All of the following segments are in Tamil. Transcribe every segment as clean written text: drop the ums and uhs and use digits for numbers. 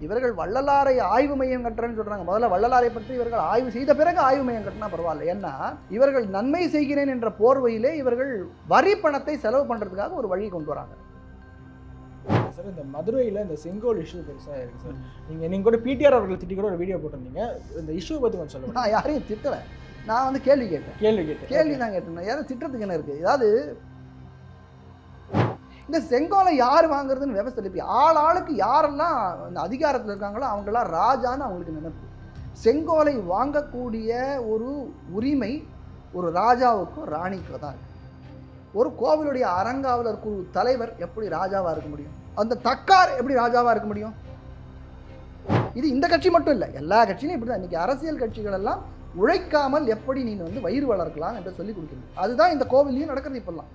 இவர்கள் வள்ளலாரை ஆய்வு மையம் கட்டுறேன்னு சொல்றாங்க. முதல்ல வள்ளலாரை பற்றி இவர்கள் ஆய்வு செய்த பிறகு ஆய்வு மையம் கட்டினா பரவாயில்ல. ஏன்னா இவர்கள் நன்மை செய்கிறேன் என்ற போர்வையிலே இவர்கள் வரி பணத்தை செலவு பண்றதுக்காக ஒரு வழி கொண்டு வராங்க. சார் இந்த மதுரையில் இந்த செங்கோல் இஷ்யூ பெருசாக இருக்குது சார். நீங்கள் கூட பிடிஆர் அவர்கள் திட்டி கூட ஒரு வீடியோ போட்டிருந்தீங்க. இந்த இஷ்யூ பற்றி கொஞ்சம் சொல்லுங்கள். நான் யாரையும் திட்டலை, நான் வந்து கேள்வி கேட்டேன். கேள்வி தான் கேட்டேன். யாரும் திட்டத்துக்கு என்ன இருக்குது? ஏதாவது இந்த செங்கோலை யார் வாங்குறதுன்னு விவசாய எழுப்பி ஆளுக்கு யாரெல்லாம் இந்த அதிகாரத்தில் இருக்காங்களோ அவங்களாம் ராஜான்னு அவங்களுக்கு நினைப்பு. செங்கோலை வாங்கக்கூடிய ஒரு உரிமை ஒரு ராஜாவுக்கும் ராணிக்கும் தான் இருக்கு. ஒரு கோவிலுடைய அறங்காவலர் குழு தலைவர் எப்படி ராஜாவாக இருக்க முடியும்? அந்த தக்கார் எப்படி ராஜாவாக இருக்க முடியும்? இது இந்த கட்சி மட்டும் இல்லை, எல்லா கட்சியும் இப்படி தான். இன்றைக்கி அரசியல் கட்சிகள் எல்லாம் உழைக்காமல் எப்படி நீ வந்து வயிறு வளர்க்கலாம் என்று சொல்லி கொடுக்குறது. அதுதான் இந்த கோவிலையும் நடக்கிறது. இப்பெல்லாம்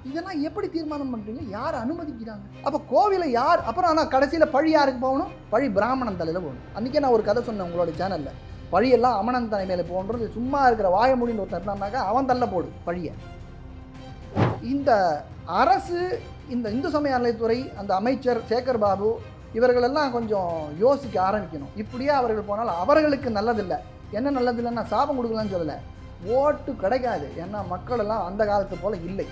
இதெல்லாம் எப்படி தீர்மானம் பண்ணுறீங்க? யார் அனுமதிக்கிறாங்க? அப்போ கோவிலை யார்? அப்புறம் ஆனால் கடைசியில் பழி யாருக்கு போகணும்? பழி பிராமணன் தலையில் போகணும். அன்றைக்கே நான் ஒரு கதை சொன்னேன் உங்களோட சேனலில். பழியெல்லாம் அமனன் தலை மேலே போன்றது. சும்மா இருக்கிற வாய முடிந்து ஒருத்தர் இருந்தானாக்கா அவன் தள்ள போடு பழியை. இந்த அரசு, இந்த இந்து சமய அறநிலையத்துறை, அந்த அமைச்சர் சேகர் பாபு இவர்களெல்லாம் கொஞ்சம் யோசிக்க ஆரம்பிக்கணும். இப்படியே அவர்கள் போனால் அவர்களுக்கு நல்லதில்லை. என்ன நல்லதில்லைன்னா சாபம் கொடுக்கலான்னு சொல்லலை, ஓட்டு கிடைக்காது. ஏன்னா மக்கள் எல்லாம் அந்த காலத்து போல் இல்லை.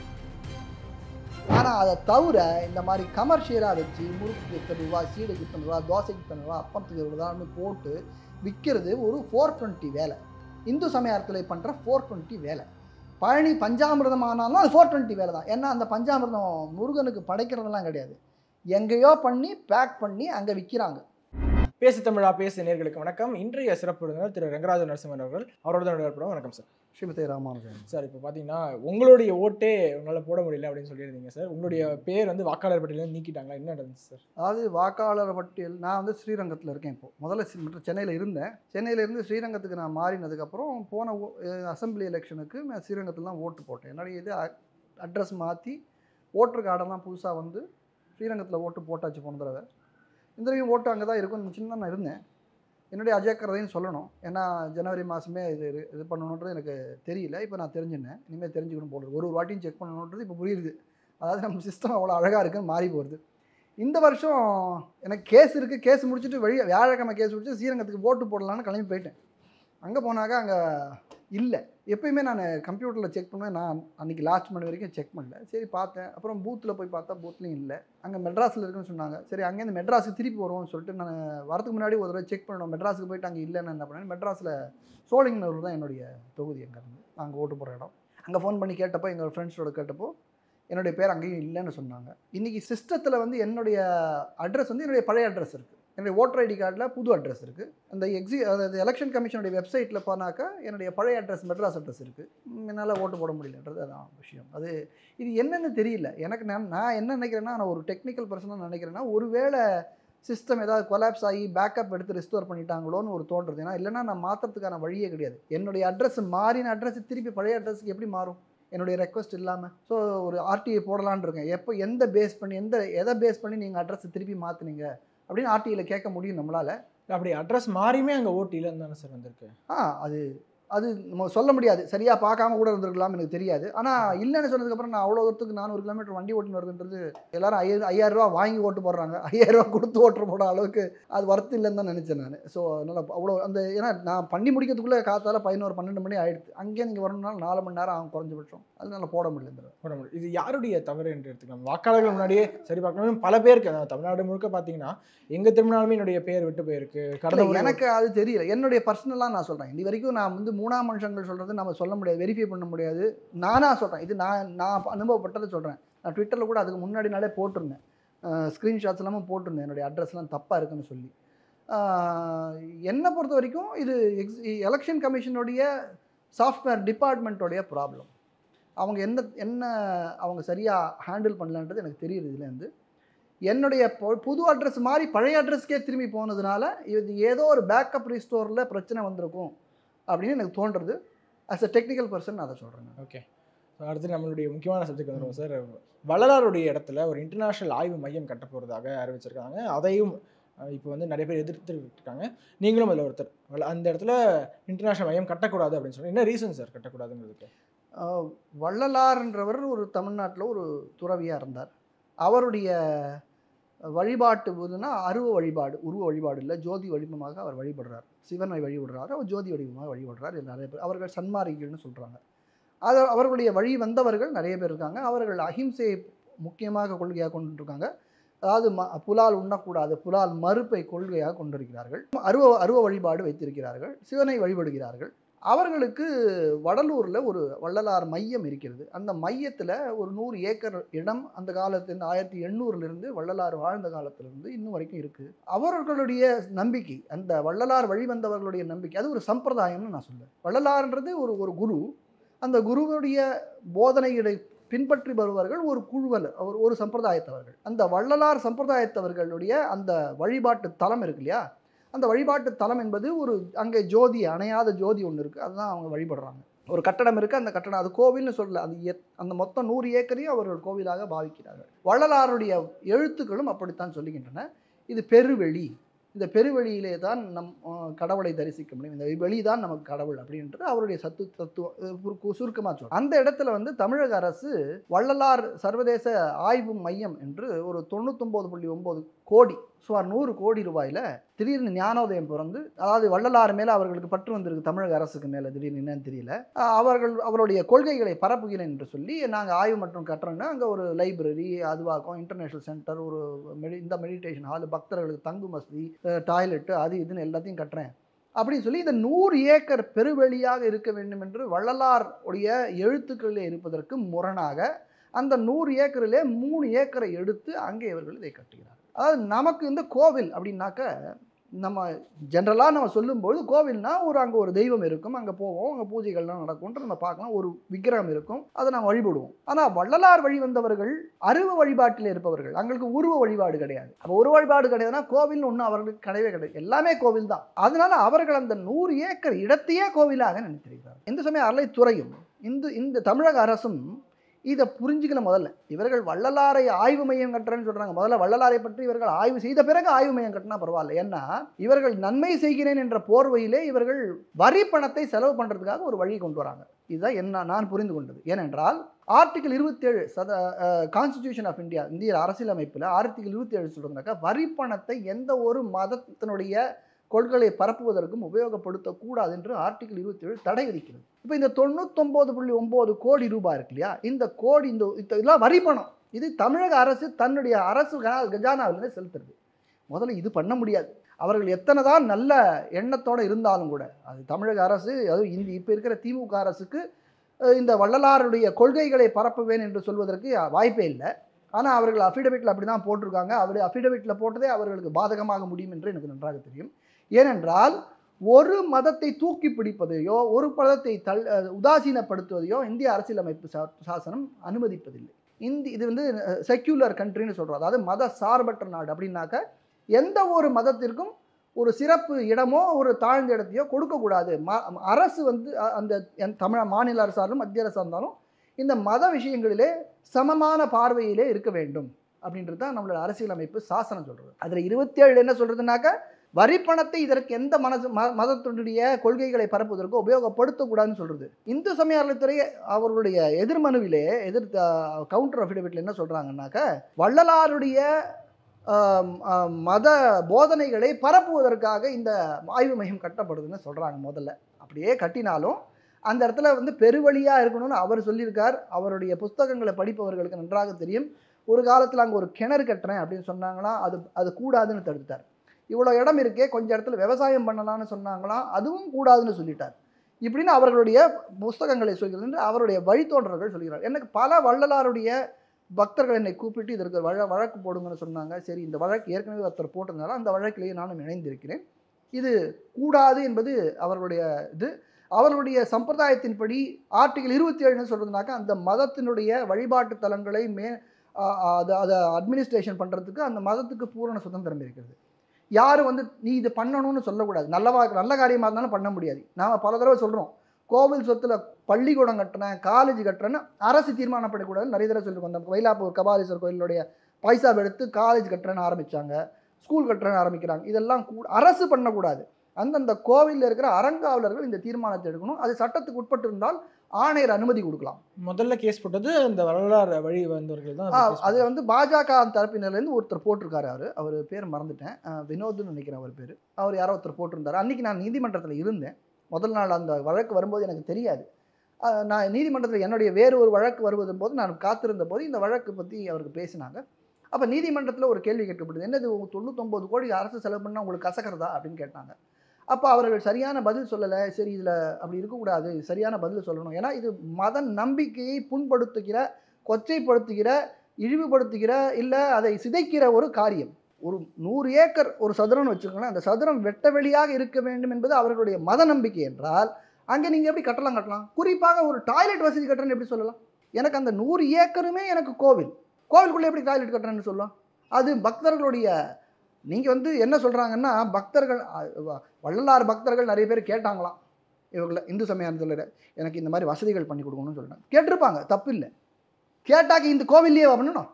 ஆனால் அதை தவிர இந்த மாதிரி கமர்ஷியலாக வச்சு முறுக்கு இத்தனை ரூபா, சீடைக்கு இத்தனை ரூபா, தோசைக்கு இத்தனை ரூபா, அப்பத்துக்கு ரூபான்னு போட்டு விற்கிறது ஒரு 420 வேலை. இந்து சமயத்தில் பண்ணுற 420 வேலை. பழனி பஞ்சாமிர்தம் ஆனாலும் அது 420 வேலை தான். ஏன்னா அந்த பஞ்சாமிர்தம் முருகனுக்கு படைக்கிறதெல்லாம் கிடையாது, எங்கேயோ பண்ணி பேக் பண்ணி அங்கே விற்கிறாங்க. பேசு தமிழா பேசு நேயர்களுக்கு வணக்கம். இன்றைய சிறப்பு விருந்தினர் திரு ரங்கராஜ நரசிம்மன் அவர்கள். அவரோட ஏற்படும். வணக்கம் சார். ஸ்ரீமதி ராமானுஜன் சார். இப்போ பார்த்தீங்கன்னா உங்களுடைய ஓட்டே உங்களால் போட முடியல அப்படின்னு சொல்லியிருந்தீங்க சார். உங்களுடைய பேர் வந்து வாக்காளர் பட்டியலில் நீக்கிட்டாங்களா? என்ன நடந்துச்சு சார்? அதாவது வாக்காளர் பட்டியல், நான் வந்து ஸ்ரீரங்கத்தில் இருக்கேன். இப்போது முதல்ல சென்னையில் இருந்தேன். சென்னையிலேருந்து ஸ்ரீரங்கத்துக்கு நான் மாறினதுக்கப்புறம் போன அசம்பிளி எலெக்ஷனுக்கு நான் ஸ்ரீரங்கத்தில் தான் ஓட்டு போட்டேன். என்னுடைய இது அட்ரஸ் மாற்றி ஓட்டர் கார்டெல்லாம் புதுசாக வந்து ஸ்ரீரங்கத்தில் ஓட்டு போட்டாச்சு போன தடவை. இந்த தடவையும் ஓட்டு அங்கே தான் இருக்கும் சின்ன நான் இருந்தேன். என்னுடைய அஜயக்கரதையும் சொல்லணும். ஏன்னா ஜனவரி மாதமே இது பண்ணணுன்றது எனக்கு தெரியல. இப்போ நான் தெரிஞ்சுனேன். இனிமேல் தெரிஞ்சுக்கணும் போடுறது. ஒரு வாட்டியும் செக் பண்ணணுன்றது இப்போ புரியுது. அதாவது நம்ம சிஸ்டம் அவ்வளோ அழகாக இருக்குன்னு மாறி போகிறது. இந்த வருஷம் எனக்கு கேஸ் இருக்குது. கேஸ் முடிச்சுட்டு வியாழக்கிழமை கேஸ் முடிச்சு ஸ்ரீரங்கத்துக்கு ஓட்டு போடலான்னு கிளம்பி போயிட்டேன். அங்கே போனாக்கா அங்கே இல்லை. எப்பயுமே நான் கம்ப்யூட்டரில் செக் பண்ணுவேன். நான் அன்றைக்கி லாஸ்ட் மணி வரைக்கும் செக் பண்ணல. சரி பார்த்தேன். அப்புறம் பூத்தில் போய் பார்த்தா பூத்லேயும் இல்லை. அங்கே மெட்ராஸில் இருக்குன்னு சொன்னாங்க. சரி அங்கேருந்து மெட்ராஸுக்கு திருப்பி வருவோம்னு சொல்லிட்டு நான் வரதுக்கு முன்னாடி ஒரு தடவை செக் பண்ணணும். மெட்ராஸுக்கு போயிட்டு அங்கே இல்லைன்னு என்ன பண்ணேன், மெட்ராஸில் சோழிங்கநல்லூர் தான் என்னுடைய தொகுதி. அங்கேருந்து அங்கே ஓட்டு போகிற இடம். அங்கே ஃபோன் பண்ணி கேட்டப்போ, எங்கள் ஃப்ரெண்ட்ஸோட கேட்டப்போ என்னுடைய பேர் அங்கேயும் இல்லைன்னு சொன்னாங்க. இன்றைக்கி சிஸ்டத்தில் வந்து என்னுடைய அட்ரஸ் வந்து என்னுடைய பழைய அட்ரஸ் இருக்குது. என்னுடைய ஓட்டர் ஐடி கார்டில் புது அட்ரஸ் இருக்குது. அந்த அதாவது எலெக்ஷன் கமிஷனுடைய வெப்சைட்டில் போனாக்கா என்னுடைய பழைய அட்ரஸ் மெட்ராஸ் அட்ரஸ் இருக்குது. என்னால் ஓட்டு போட முடியலன்றது அதான் விஷயம். இது என்னென்னு தெரியல எனக்கு. நான் என்ன நினைக்கிறேன்னா, நான் ஒரு டெக்னிக்கல் பர்சனாக நினைக்கிறேன்னா, ஒருவேளை சிஸ்டம் ஏதாவது கொலாப்ஸ் ஆகி பேக்கப் எடுத்து ரெஸ்டோர் பண்ணிட்டாங்களோன்னு ஒரு தோன்றுறது. ஏன்னா இல்லைனா நான் மாற்றுறதுக்கான வழியே கிடையாது. என்னுடைய அட்ரஸ் மாறின அட்ரஸ் திருப்பி பழைய அட்ரஸுக்கு எப்படி மாறும் என்னுடைய ரெக்வஸ்ட் இல்லாமல்? ஸோ ஒரு ஆர்டிஐ போடலான்னு இருக்கேன். எதை பேஸ் பண்ணி நீங்கள் அட்ரஸ் திருப்பி மாற்றினீங்க அப்படின்னு ஆர்டிஐயில் கேட்க முடியும் நம்மளால். அப்படி அட்ரஸ் மாறியுமே அங்கே ஓட்டு இல்லைன்னு தானே சார் வந்திருக்கு. அது நம்ம சொல்ல முடியாது. சரியாக பார்க்காம கூட இருந்திருக்கலாம், எனக்கு தெரியாது. ஆனால் இல்லைன்னு சொன்னதுக்கப்புறம் நான் அவ்வளோ தூரத்துக்கு 400 கிலோமீட்டர் வண்டி ஓட்டுன்னு வருதுன்றது எல்லாரும் 5000 ரூபா வாங்கி ஓட்டு போடுறாங்க. 5000 ரூபா கொடுத்து ஓட்டு போடுற அளவுக்கு அது ஒர்த்து இல்லைன்னு தான் நினச்சேன் நான். ஸோ அதனால் அவ்வளோ ஏன்னா நான் பண்ணி முடிக்கிறதுக்குள்ளே காத்தால 11-12 மணி ஆகிடுது. அங்கேயே நீங்கள் வரணும்னாலும் 4 மணி நேரம் ஆகும் குறைஞ்சபட்சம். அதனால போட முடியல. இது யாருடைய தவறு என்று எடுத்துக்கலாம்? வாக்காளர்கள் முன்னாடியே சரி பார்க்கணும். பல பேருக்கு தமிழ்நாடு முழுக்க பார்த்தீங்கன்னா எங்கே திரும்பினாலுமே என்னுடைய பேர் விட்டு போயிருக்கு. எனக்கு அது தெரியல. என்னுடைய பர்சனலாக நான் சொல்கிறேன். இது வரைக்கும் நான் வந்து 3ஆம் மனுஷங்கள் சொல்கிறது நம்ம சொல்ல முடியாது, வெரிஃபை பண்ண முடியாது. நானாக சொல்கிறேன். இது நான் அனுபவப்பட்டதை சொல்கிறேன். நான் ட்விட்டரில் கூட அதுக்கு முன்னாடி நாளே போட்டிருந்தேன். ஸ்க்ரீன்ஷாட்ஸ் எல்லாமே போட்டிருந்தேன். என்னுடைய அட்ரஸ்லாம் தப்பாக இருக்குன்னு சொல்லி. என்னை பொறுத்த வரைக்கும் இது எலெக்ஷன் கமிஷனுடைய சாஃப்ட்வேர் டிபார்ட்மெண்ட்டோடைய ப்ராப்ளம். அவங்க என்ன அவங்க சரியாக ஹேண்டில் பண்ணலன்றது எனக்கு தெரியுது. இதுலேருந்து என்னுடைய புது அட்ரஸ் மாதிரி பழைய அட்ரஸ்க்கே திரும்பி போனதுனால இது ஏதோ ஒரு பேக்கப் ரீஸ்டோரில் பிரச்சனை வந்திருக்கும் அப்படின்னு எனக்கு தோன்றுறது. ஆஸ் அ டெக்னிக்கல் பர்சன் நான் அதை சொல்கிறேன். ஓகே, அடுத்து நம்மளுடைய முக்கியமான சப்ஜெக்ட் வந்துடும் சார். வள்ளலாருடைய இடத்துல ஒரு இன்டர்நேஷ்னல் ஆய்வு மையம் கட்ட போகிறதாக அறிவிச்சிருக்காங்க. அதையும் இப்போ வந்து நிறைய பேர் எதிர்த்துட்டு இருக்காங்க. நீங்களும் அதில் ஒருத்தர். அந்த இடத்துல இன்டர்நேஷ்னல் மையம் கட்டக்கூடாது அப்படின்னு சொல்லி என்ன ரீசன் சார் கட்டக்கூடாதுங்கிறதுக்கு? வள்ளலார்ன்றவர் ஒரு தமிழ்நாட்டில் ஒரு துறவியாக இருந்தார். அவருடைய வழிபாட்டு போதுன்னா அருவ வழிபாடு, உருவ வழிபாடு இல்லை, ஜோதி வடிவமாக அவர் வழிபடுறார். சிவனை வழிபடுறாரு, அவர் ஜோதி வடிவமாக வழிபடுறார். இது நிறைய பேர் அவர்கள் சன்மார்க்கிகள்னு சொல்கிறாங்க. அது அவர்களுடைய வழி வந்தவர்கள் நிறைய பேர் இருக்காங்க. அவர்கள் அஹிம்சையை முக்கியமாக கொள்கையாக கொண்டிருக்காங்க. அதாவது புலால் உண்ணக்கூடாது, புலால் மறுப்பை கொள்கையாக கொண்டிருக்கிறார்கள். அருவ வழிபாடு வைத்திருக்கிறார்கள், சிவனை வழிபடுகிறார்கள். அவர்களுக்கு வடலூரில் ஒரு வள்ளலார் மையம் இருக்கிறது. அந்த மையத்தில் ஒரு 100 ஏக்கர் இடம் அந்த காலத்தில் 1800 வள்ளலார் வாழ்ந்த காலத்திலிருந்து இன்னும் வரைக்கும் இருக்குது. அவர்களுடைய நம்பிக்கை, அந்த வள்ளலார் வழிவந்தவர்களுடைய நம்பிக்கை, அது ஒரு சம்பிரதாயம்னு நான் சொல்லுவேன். வள்ளலார்ன்றது ஒரு குரு. அந்த குருவுடைய போதனைகளை பின்பற்றி வருபவர்கள் ஒரு குழுவல், ஒரு சம்பிரதாயத்தவர்கள். அந்த வள்ளலார் சம்பிரதாயத்தவர்களுடைய அந்த வழிபாட்டு தலம் இருக்கு இல்லையா, அந்த வழிபாட்டு தலம் என்பது ஒரு அங்கே ஜோதி, அணையாத ஜோதி ஒன்று இருக்குது. அதுதான் அவங்க வழிபடுறாங்க. ஒரு கட்டடம் இருக்குது, அந்த கட்டடம் அது கோவில்னு சொல்லல, அந்த மொத்தம் 100 ஏக்கரையும் அவர்கள் கோவிலாக பாவிக்கிறார்கள். வள்ளலாருடைய எழுத்துக்களும் அப்படித்தான் சொல்லுகின்றன. இது பெருவெளி, இந்த பெருவெளியிலே தான் நம் கடவுளை தரிசிக்க முடியும், இந்த வெளி தான் நமக்கு கடவுள் அப்படின்றது அவருடைய தத்துவம் சுருக்கமாக சொல்லும். அந்த இடத்துல தமிழக அரசு வள்ளலார் சர்வதேச ஆய்வு மையம் என்று ஒரு 99.9 கோடி, சுமார் 100 கோடி ரூபாயில் திடீர்னு ஞானோதயம் பிறந்து, அதாவது வள்ளலார் மேலே அவர்களுக்கு பற்று வந்திருக்கு, தமிழக அரசுக்கு மேலே திடீர்னு என்னன்னு தெரியல. அவருடைய கொள்கைகளை பரப்புகிறேன் என்று சொல்லி நாங்கள் ஆய்வு மற்றும் கட்டுறோன்னா அங்கே ஒரு லைப்ரரி, அதுவாக்கும் இன்டர்நேஷ்னல் சென்டர், ஒரு இந்த மெடிடேஷன் ஹால், பக்தர்களுக்கு தங்கும் வசதி, டாய்லெட்டு, அது இதுன்னு எல்லாத்தையும் கட்டுறேன் அப்படின்னு சொல்லி இந்த 100 ஏக்கர் பெருவெளியாக இருக்க வேண்டும் என்று வள்ளலார் உடைய எழுத்துக்களிலே இருப்பதற்கு முரணாக அந்த 100 ஏக்கரிலே 3 ஏக்கரை எடுத்து அங்கே இவர்கள் இதை கட்டுகிறார். அதாவது நமக்கு இந்த கோவில் அப்படின்னாக்க, நம்ம ஜென்ரலாக நம்ம சொல்லும்போது கோவில்னா அங்கே ஒரு தெய்வம் இருக்கும், அங்கே போவோம், அங்கே பூஜைகள்லாம் நடக்கும்ன்ற நம்ம பார்க்கலாம், ஒரு விக்கிரகம் இருக்கும், அதை நம்ம வழிபடுவோம். ஆனால் வள்ளலார் வழி வந்தவர்கள் அருவ வழிபாட்டில் இருப்பவர்கள், அவங்களுக்கு உருவ வழிபாடு கிடையாது. அப்போ உருவ வழிபாடு கிடையாதுன்னா கோவில்னு ஒன்றும் அவர்களுக்கு கிடையவே கிடையாது, எல்லாமே கோவில் தான். அதனால அவர்கள் அந்த 100 ஏக்கர் இடத்தையே கோவிலாக நினைத்திருக்கிறார். இந்த சமயம் அறளைத்துறையும் இந்த தமிழக அரசும் இதை புரிஞ்சுக்கணும். முதல்ல இவர்கள் வள்ளலாரை ஆய்வு மையம் கட்டுறேன்னு சொல்கிறாங்க. முதல்ல வள்ளலாரை பற்றி இவர்கள் ஆய்வு செய்த பிறகு ஆய்வு மையம் கட்டினா பரவாயில்ல. ஏன்னா இவர்கள் நன்மை செய்கிறேன் என்ற போர்வையிலே இவர்கள் வரி பணத்தை செலவு பண்ணுறதுக்காக ஒரு வழி கொண்டு வராங்க. இதுதான் நான் புரிந்து கொண்டது. ஏனென்றால் ஆர்டிகிள் 27 கான்ஸ்டிடியூஷன் ஆஃப் இந்தியா, இந்திய அரசியலமைப்பில் ஆர்டிகிள் 27 சொல்கிறதுனாக்கா வரி பணத்தை எந்த ஒரு மதத்தினுடைய கொள்கையை பரப்புவதற்கும் உபயோகப்படுத்தக்கூடாது என்று ஆர்டிகிள் 27 தடை விதிக்கிறது. இப்போ இந்த 99.9 கோடி ரூபாய் இருக்கு இல்லையா, இந்த கோடி இதெல்லாம் வரி பணம். இது தமிழக அரசு தன்னுடைய அரசு கஜானாவிலிருந்து செலுத்துறது. முதல்ல இது பண்ண முடியாது. அவர்கள் எத்தனை தான் நல்ல எண்ணத்தோடு இருந்தாலும் கூட அது தமிழக அரசு, அதுவும் இப்போ இருக்கிற திமுக அரசுக்கு இந்த வள்ளலாருடைய கொள்கைகளை பரப்புவேன் என்று சொல்வதற்கு வாய்ப்பே இல்லை. ஆனால் அவர்கள் அஃபிடவிட்டில் அப்படி தான் போட்டிருக்காங்க. அஃபிடவிட்டில் போட்டதே அவர்களுக்கு பாதகமாக முடியும் என்று எனக்கு நன்றாக தெரியும். ஏனென்றால் ஒரு மதத்தை தூக்கி பிடிப்பதையோ ஒரு மதத்தை உதாசீனப்படுத்துவதையோ இந்திய அரசியலமைப்பு சாசனம் அனுமதிப்பதில்லை. இது செக்யூலர் கண்ட்ரின்னு சொல்கிறோம், அதாவது மத சார்பற்ற நாடு. அப்படின்னாக்க எந்த ஒரு மதத்திற்கும் ஒரு சிறப்பு இடமோ ஒரு தாழ்ந்த இடத்தையோ கொடுக்கக்கூடாது. அரசு அந்த தமிழ் மாநில அரசாலும் மத்திய அரசாக இருந்தாலும் இந்த மத விஷயங்களிலே சமமான பார்வையிலே இருக்க வேண்டும் அப்படின்றது தான் நம்மளோட அரசியலமைப்பு சாசனம் சொல்கிறது. அதில் 27 என்ன சொல்கிறதுனாக்க, வரி பணத்தை இதற்கு எந்த மதத்தினுடைய கொள்கைகளை பரப்புவதற்கு உபயோகப்படுத்தக்கூடாதுன்னு சொல்கிறது. இந்து சமய அறநிலையத்துறை அவர்களுடைய எதிர்மனுவிலே கவுண்டர் அஃபிடவிட்டில் என்ன சொல்கிறாங்கன்னாக்க, வள்ளலாருடைய மத போதனைகளை பரப்புவதற்காக இந்த ஆய்வு மையம் கட்டப்படுதுன்னு சொல்கிறாங்க. முதல்ல அப்படியே கட்டினாலும் அந்த இடத்துல பெருவழியாக இருக்கணும்னு அவர் சொல்லியிருக்கார். அவருடைய புஸ்தகங்களை படிப்பவர்களுக்கு நன்றாக தெரியும். ஒரு காலத்தில் அங்கே ஒரு கிணறு கட்டுறேன் அப்படின்னு சொன்னாங்களாம், அது கூடாதுன்னு தடுத்தார். இவ்வளோ இடம் இருக்கே, கொஞ்சம் இடத்துல விவசாயம் பண்ணலான்னு சொன்னாங்களாம், அதுவும் கூடாதுன்னு சொல்லிட்டார். இப்படின்னு அவர்களுடைய புஸ்தகங்களை சொல்கிறது என்று அவருடைய வழித்தோன்றர்கள் சொல்கிறார். எனக்கு பல வள்ளலாருடைய பக்தர்கள் என்னை கூப்பிட்டு இதற்கு வழக்கு போடுங்கன்னு சொன்னாங்க. சரி, இந்த வழக்கு ஏற்கனவே ஒருத்தர் போட்டிருந்தாலும் அந்த வழக்கிலேயே நானும் இணைந்திருக்கிறேன். இது கூடாது என்பது அவர்களுடைய அவர்களுடைய சம்பிரதாயத்தின்படி ஆர்டிகிள் 27 சொல்கிறதுனாக்கா அந்த மதத்தினுடைய வழிபாட்டு தலங்களை அதை அட்மினிஸ்ட்ரேஷன் பண்ணுறதுக்கு அந்த மதத்துக்கு பூரண சுதந்திரம் இருக்கிறது. யாரும் நீ இது பண்ணணும்னு சொல்லக்கூடாது. நல்ல காரியமாக இருந்தாலும் பண்ண முடியாது. நாம் பல தடவை சொல்கிறோம், கோவில் சொத்தில் பள்ளிக்கூடம் கட்டுறேன், காலேஜ் கட்டுறேன்னு அரசு தீர்மானம் பண்ணக்கூடாது. நிறைய தடவை சொல்லியிருக்கோம். அந்த மயிலாப்பூர் கபாலீஸ்வரர் கோயிலுடைய பைசா எடுத்து காலேஜ் கட்டுறேன்னு ஆரம்பித்தாங்க, ஸ்கூல் கட்டுறேன்னு ஆரம்பிக்கிறாங்க. இதெல்லாம் அரசு பண்ணக்கூடாது. அந்தந்த கோவிலில் இருக்கிற அறங்காவலர்கள் இந்த தீர்மானத்தை எடுக்கணும். அது சட்டத்துக்கு உட்பட்டு இருந்தால் ஆணையர் அனுமதி கொடுக்கலாம். முதல்ல கேஸ் போட்டது அந்த வரலாறு வழி வந்தவர்கள் தான். அது வந்து பாஜக தரப்பினர்லேருந்து ஒருத்தர் போட்டிருக்காரு. அவர் பேர் மறந்துட்டேன், வினோத்னு நினைக்கிறேன் அவர் பேர். அவர் யாரோ ஒருத்தர் போட்டிருந்தார். அன்றைக்கி நான் நீதிமன்றத்தில் இருந்தேன். முதல் நாள் அந்த வழக்கு வரும்போது எனக்கு தெரியாது. நான் நீதிமன்றத்தில் என்னுடைய வேறு ஒரு வழக்கு வருவதும் போது நான் காத்திருந்த போது இந்த வழக்கு பற்றி அவருக்கு பேசினாங்க. அப்போ நீதிமன்றத்தில் ஒரு கேள்வி கேட்கப்படுது, என்னது 99 கோடி அரசு செலவு பண்ணால் உங்களுக்கு கசக்கிறதா அப்படின்னு கேட்டாங்க. அப்போ அவர்கள் சரியான பதில் சொல்லலை. சரி, இதில் அப்படி இருக்கக்கூடாது, சரியான பதில் சொல்லணும். ஏன்னா இது மத நம்பிக்கையை புண்படுத்துகிற, கொச்சைப்படுத்துகிற, இழிவுபடுத்துகிற, இல்லை அதை சிதைக்கிற ஒரு காரியம். ஒரு 100 ஏக்கர் ஒரு சதுரம்னு வச்சுக்கோங்களேன், அந்த சதுரம் வெட்ட வெளியாக இருக்க வேண்டும் என்பது அவர்களுடைய மத நம்பிக்கை என்றால் அங்கே நீங்கள் எப்படி கட்டலாம்? குறிப்பாக ஒரு டாய்லெட் வசதி கட்டுறேன்னு எப்படி சொல்லலாம்? எனக்கு அந்த 100 ஏக்கருமே எனக்கு கோவிலுக்குள்ளே எப்படி டாய்லெட் கட்டுறேன்னு சொல்லலாம்? அது பக்தர்களுடைய, நீங்கள் வந்து என்ன சொல்கிறாங்கன்னா, பக்தர்கள் வள்ளலார் பக்தர்கள் நிறைய பேர் கேட்டாங்களாம் இவங்களை இந்து சமயத்தில் எனக்கு இந்த மாதிரி வசதிகள் பண்ணி கொடுக்கணும்னு சொல்லிட்டாங்க. கேட்டிருப்பாங்க, தப்பு இல்லை. கேட்டாக்கி இந்த கோவில்லையே பண்ணணும்.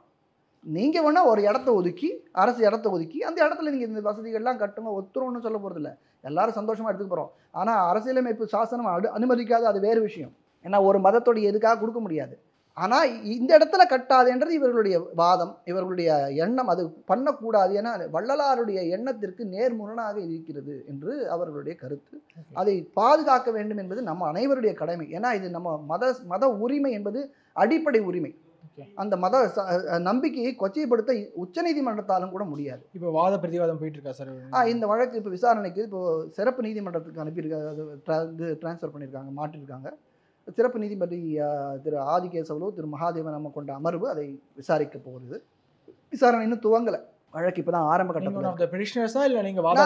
நீங்கள் வேணால் ஒரு இடத்த ஒதுக்கி, அரசு இடத்த ஒதுக்கி அந்த இடத்துல நீங்கள் இந்த வசதிகள்லாம் கட்டுங்க, ஒத்துறோன்னு சொல்ல போகிறதில்ல. எல்லாரும் சந்தோஷமாக எடுத்துக்க போகிறோம். ஆனால் அரசியலமைப்பு சாசனம் அனுமதிக்காது, அது வேறு விஷயம். ஏன்னா ஒரு மதத்தோடைய எதுக்காக கொடுக்க முடியாது. ஆனால் இந்த இடத்துல கட்டாதுன்றது இவர்களுடைய வாதம், இவர்களுடைய எண்ணம். அது பண்ணக்கூடாது, ஏன்னா வள்ளலாருடைய எண்ணத்திற்கு நேர்முரணாக இருக்கிறது என்று அவர்களுடைய கருத்து. அதை பாதுகாக்க வேண்டும் என்பது நம்ம அனைவருடைய கடமை. ஏன்னா இது நம்ம மத உரிமை என்பது அடிப்படை உரிமை. அந்த மத நம்பிக்கையை கொச்சைப்படுத்த உச்சநீதிமன்றத்தாலும் கூட முடியாது. இப்போ வாத பிரதிவாதம் போயிட்டு இருக்கா சார்? இந்த வழக்கு இப்போ விசாரணைக்கு இப்போ சிறப்பு நீதிமன்றத்துக்கு அனுப்பியிருக்காங்க, டிரான்ஸ்ஃபர் பண்ணியிருக்காங்க, மாற்றிருக்காங்க. சிறப்பு நீதிபதி திரு ஆதிகேசவலு, திரு மகாதேவன் நம்ம கொண்ட அமர்வு அதை விசாரிக்க போகிறது. விசாரணை இன்னும் துவங்கலை. வழக்கு இப்போ தான் ஆரம்ப கட்டத்தில்.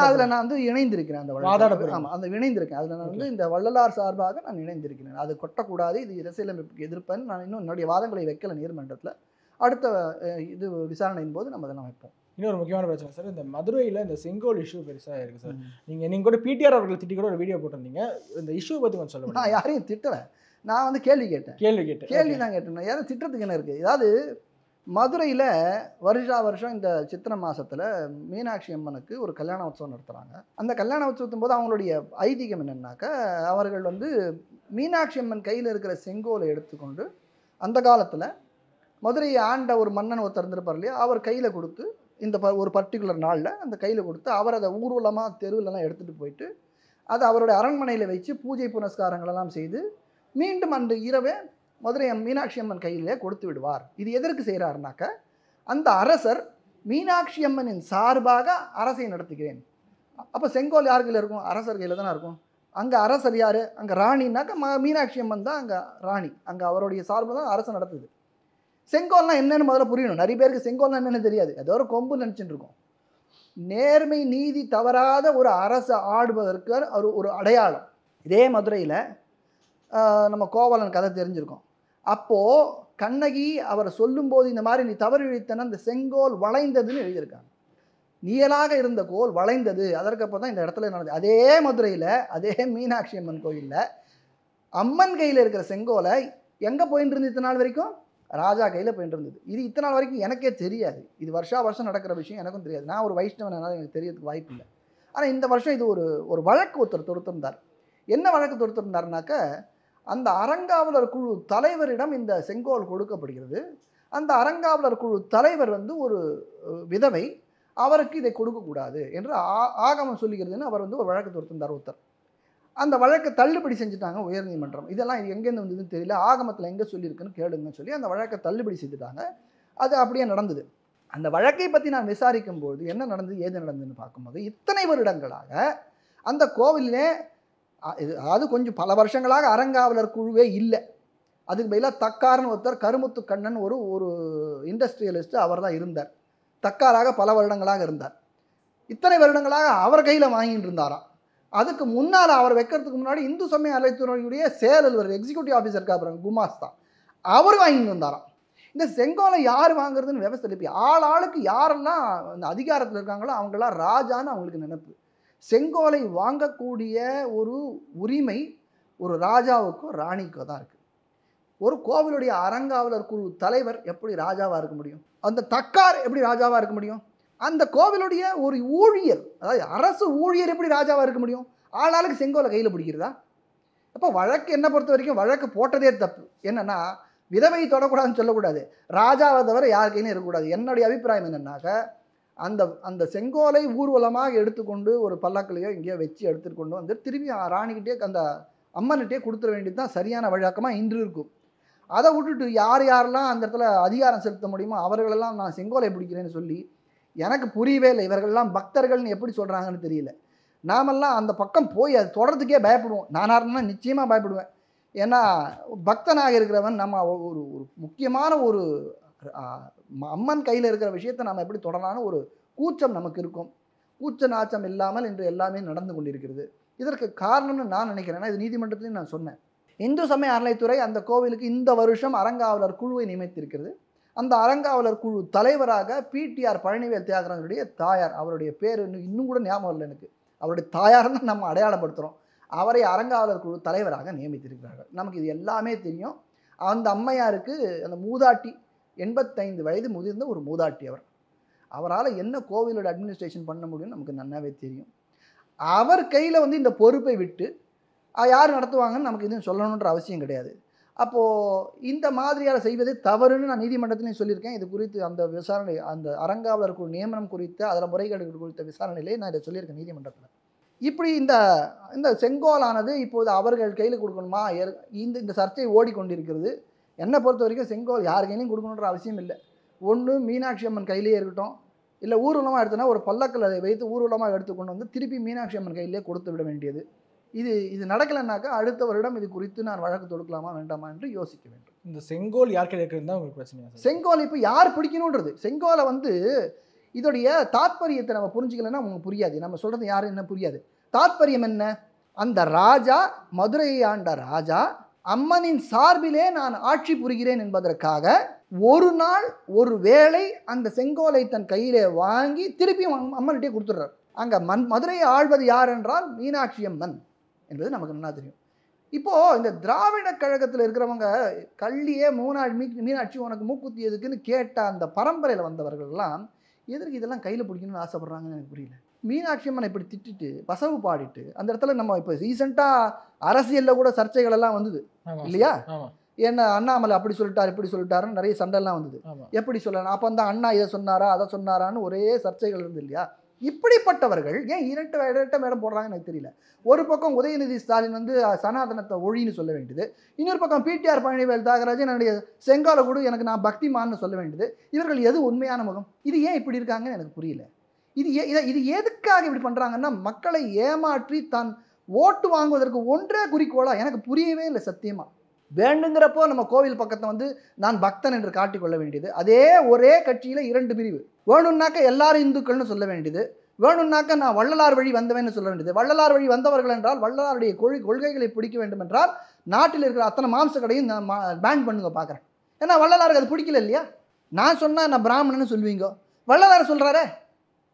அதில் நான் வந்து இணைந்திருக்கிறேன். அந்த வழக்கு, ஆமாம், அந்த இணைந்திருக்கேன். அதில் நான் வந்து இந்த வள்ளலார் சார்பாக நான் இணைந்திருக்கிறேன். அது கொட்டக்கூடாது, இது அரசியலமைப்புக்கு எதிர்ப்பேன்னு நான் இன்னும் என்னுடைய வாதங்களை வைக்கல நீதிமன்றத்தில். அடுத்த இது விசாரணையின் போது நம்ம அதெல்லாம் வைப்போம். இன்னொரு முக்கியமான பிரச்சனை சார், இந்த மதுரையில் இந்த செங்கோல் இஷ்யூ பெருசாக இருக்குது சார். நீங்கள் கூட பிடிஆர் அவர்கள் திட்டி கூட ஒரு வீடியோ போட்டிருந்தீங்க. இந்த இஷ்யூ பற்றி கொஞ்சம் சொல்லுங்கள். நான் யாரையும் திட்டலை, நான் வந்து கேள்வி தான் கேட்டேன். யாரும் திட்டத்துக்கு என்ன இருக்குது? ஏதாவது மதுரையில் வருஷம் இந்த சித்திரை மாதத்தில் மீனாட்சி அம்மனுக்கு ஒரு கல்யாண உற்சவம் நடத்துகிறாங்க. அந்த கல்யாண உற்சவத்தின் போது அவங்களுடைய ஐதீகம் என்னென்னாக்கா, அவர்கள் வந்து மீனாட்சி அம்மன் கையில் இருக்கிற செங்கோலை எடுத்துக்கொண்டு அந்த காலத்தில் மதுரையை ஆண்ட ஒரு மன்னன் ஒருத்தர் இருந்திருப்பார் இல்லையா, அவர் கையில் கொடுத்து இந்த ஒரு பர்டிகுலர் நாளில் அந்த கையில் கொடுத்து அவர் அதை ஊர்வலமாக தெருவிலலாம் எடுத்துகிட்டு போயிட்டு அதை அவருடைய அரண்மனையில் வச்சு பூஜை புனஸ்காரங்களெல்லாம் செய்து மீண்டும் அன்று இரவே மதுரை மீனாட்சி அம்மன் கையிலே கொடுத்து விடுவார். இது எதற்கு செய்கிறாருனாக்க, அந்த அரசர் மீனாட்சி அம்மனின் சார்பாக அரசை நடத்துகிறேன். அப்போ செங்கோல் யார் கையில் இருக்கும்? அரசர் கையில் தானே இருக்கும். அங்கே அரசர் யார்? அங்கே ராணினாக்க மீனாட்சி அம்மன் தான் அங்கே ராணி. அங்கே அவருடைய சார்பு தான் அரசு நடத்துது. செங்கோல்னால் என்னென்னு முதல்ல புரியணும். நிறைய பேருக்கு செங்கோல்னால் என்னென்னு தெரியாது, ஏதோ ஒரு கொம்பு நினச்சிட்டு இருக்கோம். நேர்மை நீதி தவறாத ஒரு அரசு ஆடுவதற்கு ஒரு அடையாளம். இதே மதுரையில் நம்ம கோவலன் கதை தெரிஞ்சிருக்கோம். அப்போது கண்ணகி அவர் சொல்லும்போது இந்த மாதிரி நீ தவறு இழைத்தன அந்த செங்கோல் வளைந்ததுன்னு எழுதியிருக்காங்க. நீயலாக இருந்த கோல் வளைந்தது. அதற்கப்புறம் தான் இந்த இடத்துல நடந்தது. அதே மதுரையில் அதே மீனாட்சி அம்மன் கோயிலில் அம்மன் கையில் இருக்கிற செங்கோலை எங்கே போயின்னு இருந்தது? இத்தனை நாள் வரைக்கும் ராஜா கையில் போயிட்டு இருந்தது. இது இத்தனை நாள் வரைக்கும் எனக்கே தெரியாது. இது வருஷம் நடக்கிற விஷயம் எனக்கும் தெரியாது. நான் ஒரு வைஷ்ணவனால எனக்கு தெரியறதுக்கு வாய்ப்பு இல்லை. ஆனால் இந்த வருஷம் இது ஒரு வழக்கு ஒருத்தர் தொடுத்திருந்தார். என்ன வழக்கு தொடுத்திருந்தாருனாக்க, அந்த அறங்காவலர் குழு தலைவரிடம் இந்த செங்கோல் கொடுக்கப்படுகிறது. அந்த அறங்காவலர் குழு தலைவர் வந்து ஒரு விதவை, அவருக்கு இதை கொடுக்கக்கூடாது என்று ஆகமம் சொல்லுகிறதுன்னு அவர் வந்து ஒரு வழக்கு தொடுத்திருந்தார் ஒருத்தர். அந்த வழக்கை தள்ளுபடி செஞ்சுட்டாங்க உயர்நீதிமன்றம். இதெல்லாம் எங்கேருந்து வந்ததுன்னு தெரியல, ஆகமத்தில் எங்கே சொல்லியிருக்குன்னு கேளுங்கன்னு சொல்லி அந்த வழக்கை தள்ளுபடி செய்துட்டாங்க. அது அப்படியே நடந்தது. அந்த வழக்கை பற்றி நான் விசாரிக்கும்போது என்ன நடந்தது ஏது நடந்ததுன்னு பார்க்கும்போது, இத்தனை வருடங்களாக அந்த கோவிலே அது கொஞ்சம் பல வருஷங்களாக அறங்காவலர் குழுவே இல்லை. அதுக்கு பதிலாக தக்கார்னு ஒருத்தர், கருமுத்து கண்ணன் ஒரு இண்டஸ்ட்ரியலிஸ்ட்டு, அவர் தான் இருந்தார். தக்காராக பல வருடங்களாக இருந்தார். இத்தனை வருடங்களாக அவர் கையில் வாங்கிட்டு இருந்தாராம். அதுக்கு முன்னால் அவர் வைக்கிறதுக்கு முன்னாடி இந்து சமய அறநிலையத்துறையுடைய செயலர் எக்ஸிக்யூட்டிவ் ஆஃபீஸருக்கு அப்புறம் குமாஸ்தா அவர் வாங்கிட்டு வந்தாராம். இந்த செங்கோலை யார் வாங்குறதுன்னு விவசாய எழுப்பி ஆளுக்கு யாரெல்லாம் இந்த அதிகாரத்தில் இருக்காங்களோ அவங்களாம் ராஜான்னு அவங்களுக்கு நினைப்பு. செங்கோலை வாங்கக்கூடிய ஒரு உரிமை ஒரு ராஜாவுக்கோ ராணிக்கோ தான் இருக்குது. ஒரு கோவிலுடைய அறங்காவலர் குழு தலைவர் எப்படி ராஜாவாக இருக்க முடியும்? அந்த தக்கார் எப்படி ராஜாவாக இருக்க முடியும்? அந்த கோவிலுடைய ஒரு ஊழியர், அதாவது அரசு ஊழியர் எப்படி ராஜாவாக இருக்க முடியும்? ஆளாளுக்கு செங்கோலை கையில் பிடிக்கிறதா? அப்போ வழக்கு என்னை பொறுத்த வரைக்கும் வழக்கு போட்டதே தப்பு. என்னன்னா விதவை தொடக்கூடாதுன்னு சொல்லக்கூடாது, ராஜாவை தவிர யார் கையிலும் இருக்கக்கூடாது. என்னுடைய அபிப்பிராயம் என்னன்னாக்க அந்த அந்த செங்கோலை ஊர்வலமாக எடுத்துக்கொண்டு ஒரு பல்லாக்கிலையோ எங்கேயோ வச்சு எடுத்துட்டு கொண்டு வந்து திரும்பி ராணிக்கிட்டே அந்த அம்மன்கிட்டே கொடுத்துட வேண்டியது தான் சரியான வழக்கமாக இன்று இருக்கும். அதை விட்டுட்டு யார் யாரெல்லாம் அந்த இடத்துல அதிகாரம் செலுத்த முடியுமோ அவர்களெல்லாம் நான் செங்கோலை பிடிக்கிறேன்னு சொல்லி எனக்கு புரியவே இல்லை. இவர்கள்லாம் பக்தர்கள்னு எப்படி சொல்கிறாங்கன்னு தெரியல. நாமெல்லாம் அந்த பக்கம் போய் அது தொடர்றதுக்கே பயப்படுவோம். நானாக இருந்தால் நிச்சயமாக பயப்படுவேன். ஏன்னா பக்தனாக இருக்கிறவன் நம்ம ஒரு ஒரு முக்கியமான ஒரு அம்மன் கையில் இருக்கிற விஷயத்தை நம்ம எப்படி தொடரலான்னு ஒரு கூச்சம் நமக்கு இருக்கும். கூச்ச நாச்சம் இல்லாமல் இன்று எல்லாமே நடந்து கொண்டிருக்கிறது. இதற்கு காரணம்னு நான் நினைக்கிறேன்னா, இது நீதிமன்றத்திலையும் நான் சொன்னேன். இந்து சமய அறநிலைத்துறை அந்த கோவிலுக்கு இந்த வருஷம் அறங்காவலர் குழுவை நியமித்திருக்கிறது. அந்த அறங்காவலர் குழு தலைவராக பிடிஆர் பழனிவேல் தியாகராஜனுடைய தாயார், அவருடைய பேர் இன்னும் கூட ஞாபகம் இல்லை எனக்கு, அவருடைய தாயார் தான் நம்ம அடையாளப்படுத்துகிறோம். அவரை அறங்காவலர் குழு தலைவராக நியமித்திருக்கிறார்கள். நமக்கு இது எல்லாமே தெரியும். அந்த அம்மையாருக்கு அந்த மூதாட்டி 85 வயது முதிர்ந்த ஒரு மூதாட்டி அவரால் என்ன கோவிலோட அட்மினிஸ்ட்ரேஷன் பண்ண முடியும்னு நமக்கு நல்லாவே தெரியும். அவர் கையில் வந்து இந்த பொறுப்பை விட்டு யார் நடத்துவாங்கன்னு நமக்கு எதுவும் சொல்லணுன்ற அவசியம் கிடையாது. அப்போது இந்த மாதிரியாக செய்வது தவறுன்னு நான் நீதிமன்றத்திலையும் சொல்லியிருக்கேன். இது குறித்து அந்த விசாரணை, அந்த அறங்காவலர் குழு நியமனம் குறித்த அதில் முறைகேடுகள் குறித்த விசாரணையிலே நான் இதை சொல்லியிருக்கேன் நீதிமன்றத்தில். இப்படி இந்த செங்கோலானது இப்போது அவர்கள் கையில் கொடுக்கணுமா, இந்த சர்ச்சை ஓடிக்கொண்டிருக்கிறது. என்னை பொறுத்த வரைக்கும் செங்கோல் யார் கையிலையும் கொடுக்கணுன்ற அவசியம் இல்லை. ஒன்று மீனாட்சி அம்மன் கையிலே இருக்கட்டும், இல்லை ஊர்வலமாக எடுத்தோன்னா ஒரு பல்லக்கில் அதை வைத்து ஊர்வலமாக எடுத்துக்கொண்டு வந்து திருப்பி மீனாட்சி அம்மன் கையிலே கொடுத்து விட வேண்டியது. இது நடக்கலைன்னாக்கா அடுத்த வருடம் இது குறித்து நான் வழக்கு தொடுக்கலாமா வேண்டாமா என்று யோசிக்க வேண்டும். இந்த செங்கோல் யார் கையில் இருக்கிறது தான் உங்களுக்கு பிரச்சனையா? செங்கோல் இப்போ யார் பிடிக்கணுன்றது, செங்கோலை வந்து இதோடைய தாத்பரியத்தை நம்ம புரிஞ்சுக்கலன்னா உங்களுக்கு புரியாது. நம்ம சொல்கிறது யாரும் என்ன புரியாது. தாத்பரியம் என்ன? அந்த ராஜா, மதுரையை ஆண்ட ராஜா, அம்மனின் சார்பிலே நான் ஆட்சி புரிகிறேன் என்பதற்காக ஒரு நாள் ஒரு வேளை அந்த செங்கோலை தன் கையிலே வாங்கி திருப்பியும் அம்மன்கிட்டே கொடுத்துட்றார். அங்கே மதுரையை ஆள்வது யார் என்றால் மீனாட்சி அம்மன் என்பது நமக்கு நல்லா தெரியும். இப்போது இந்த திராவிட கழகத்தில் இருக்கிறவங்க கள்ளியே மீனாட்சி உனக்கு மூக்குத்தி எதுக்குன்னு கேட்ட அந்த பரம்பரையில் வந்தவர்கள்லாம் எதற்கு இதெல்லாம் கையில் பிடிக்கணும்னு ஆசைப்பட்றாங்கன்னு எனக்கு புரியல. மீனாட்சி அம்மனை இப்படி திட்டிட்டு பசவு பாடிட்டு அந்த இடத்துல நம்ம இப்போ ரீசெண்டாக அரசியலில் கூட சர்ச்சைகள் எல்லாம் வந்தது இல்லையா? ஏன்னா அண்ணாமலை அப்படி சொல்லிட்டார் இப்படி சொல்லிட்டாருன்னு நிறைய சண்டைலாம் வந்தது. எப்படி சொல்லலாம், அப்போ அந்த அண்ணா இதை சொன்னாரா அதை சொன்னாரான்னு ஒரே சர்ச்சைகள் இருந்து இல்லையா? இப்படிப்பட்டவர்கள் ஏன் இரட்ட மேடம் போடுறாங்கன்னு எனக்கு தெரியல. ஒரு பக்கம் உதயநிதி ஸ்டாலின் வந்து சனாதனத்தை ஒழின்னு சொல்ல வேண்டியது, இன்னொரு பக்கம் பிடிஆர் பழனிவேல் தியாகராஜன் என்னுடைய செங்காலை கூட எனக்கு நான் பக்திமான்னு சொல்ல வேண்டியது. இவர்கள் எது உண்மையான முகம்? இது ஏன் இப்படி இருக்காங்கன்னு எனக்கு புரியல. இது எதுக்காக இப்படி பண்ணுறாங்கன்னா மக்களை ஏமாற்றி தான் ஓட்டு வாங்குவதற்கு ஒன்றே குறிக்கோளா எனக்கு புரியவே இல்லை சத்தியமாக. வேண்டுங்கிறப்போ நம்ம கோவில் பக்கத்தை வந்து நான் பக்தன் என்று காட்டிக்கொள்ள வேண்டியது, அதே ஒரே கட்சியில் 2 பிரிவு. வேணும்னாக்க எல்லாரும் இந்துக்கள்னு சொல்ல வேண்டியது, வேணும்னாக்க நான் வள்ளலார் வழி வந்தவன்னு சொல்ல வேண்டியது. வள்ளலார் வழி வந்தவர்கள் என்றால் வள்ளலாருடைய கொள்கைகளை பிடிக்க வேண்டும் என்றால் நாட்டில் இருக்கிற அத்தனை மாம்ச கடையும் பேன் பண்ணுங்க பார்க்குறேன். ஏன்னா வள்ளலாருக்கு அது பிடிக்கல இல்லையா? நான் சொன்னால் நான் பிராமணன்னு சொல்லுவீங்க, வள்ளலார் சொல்கிறாரே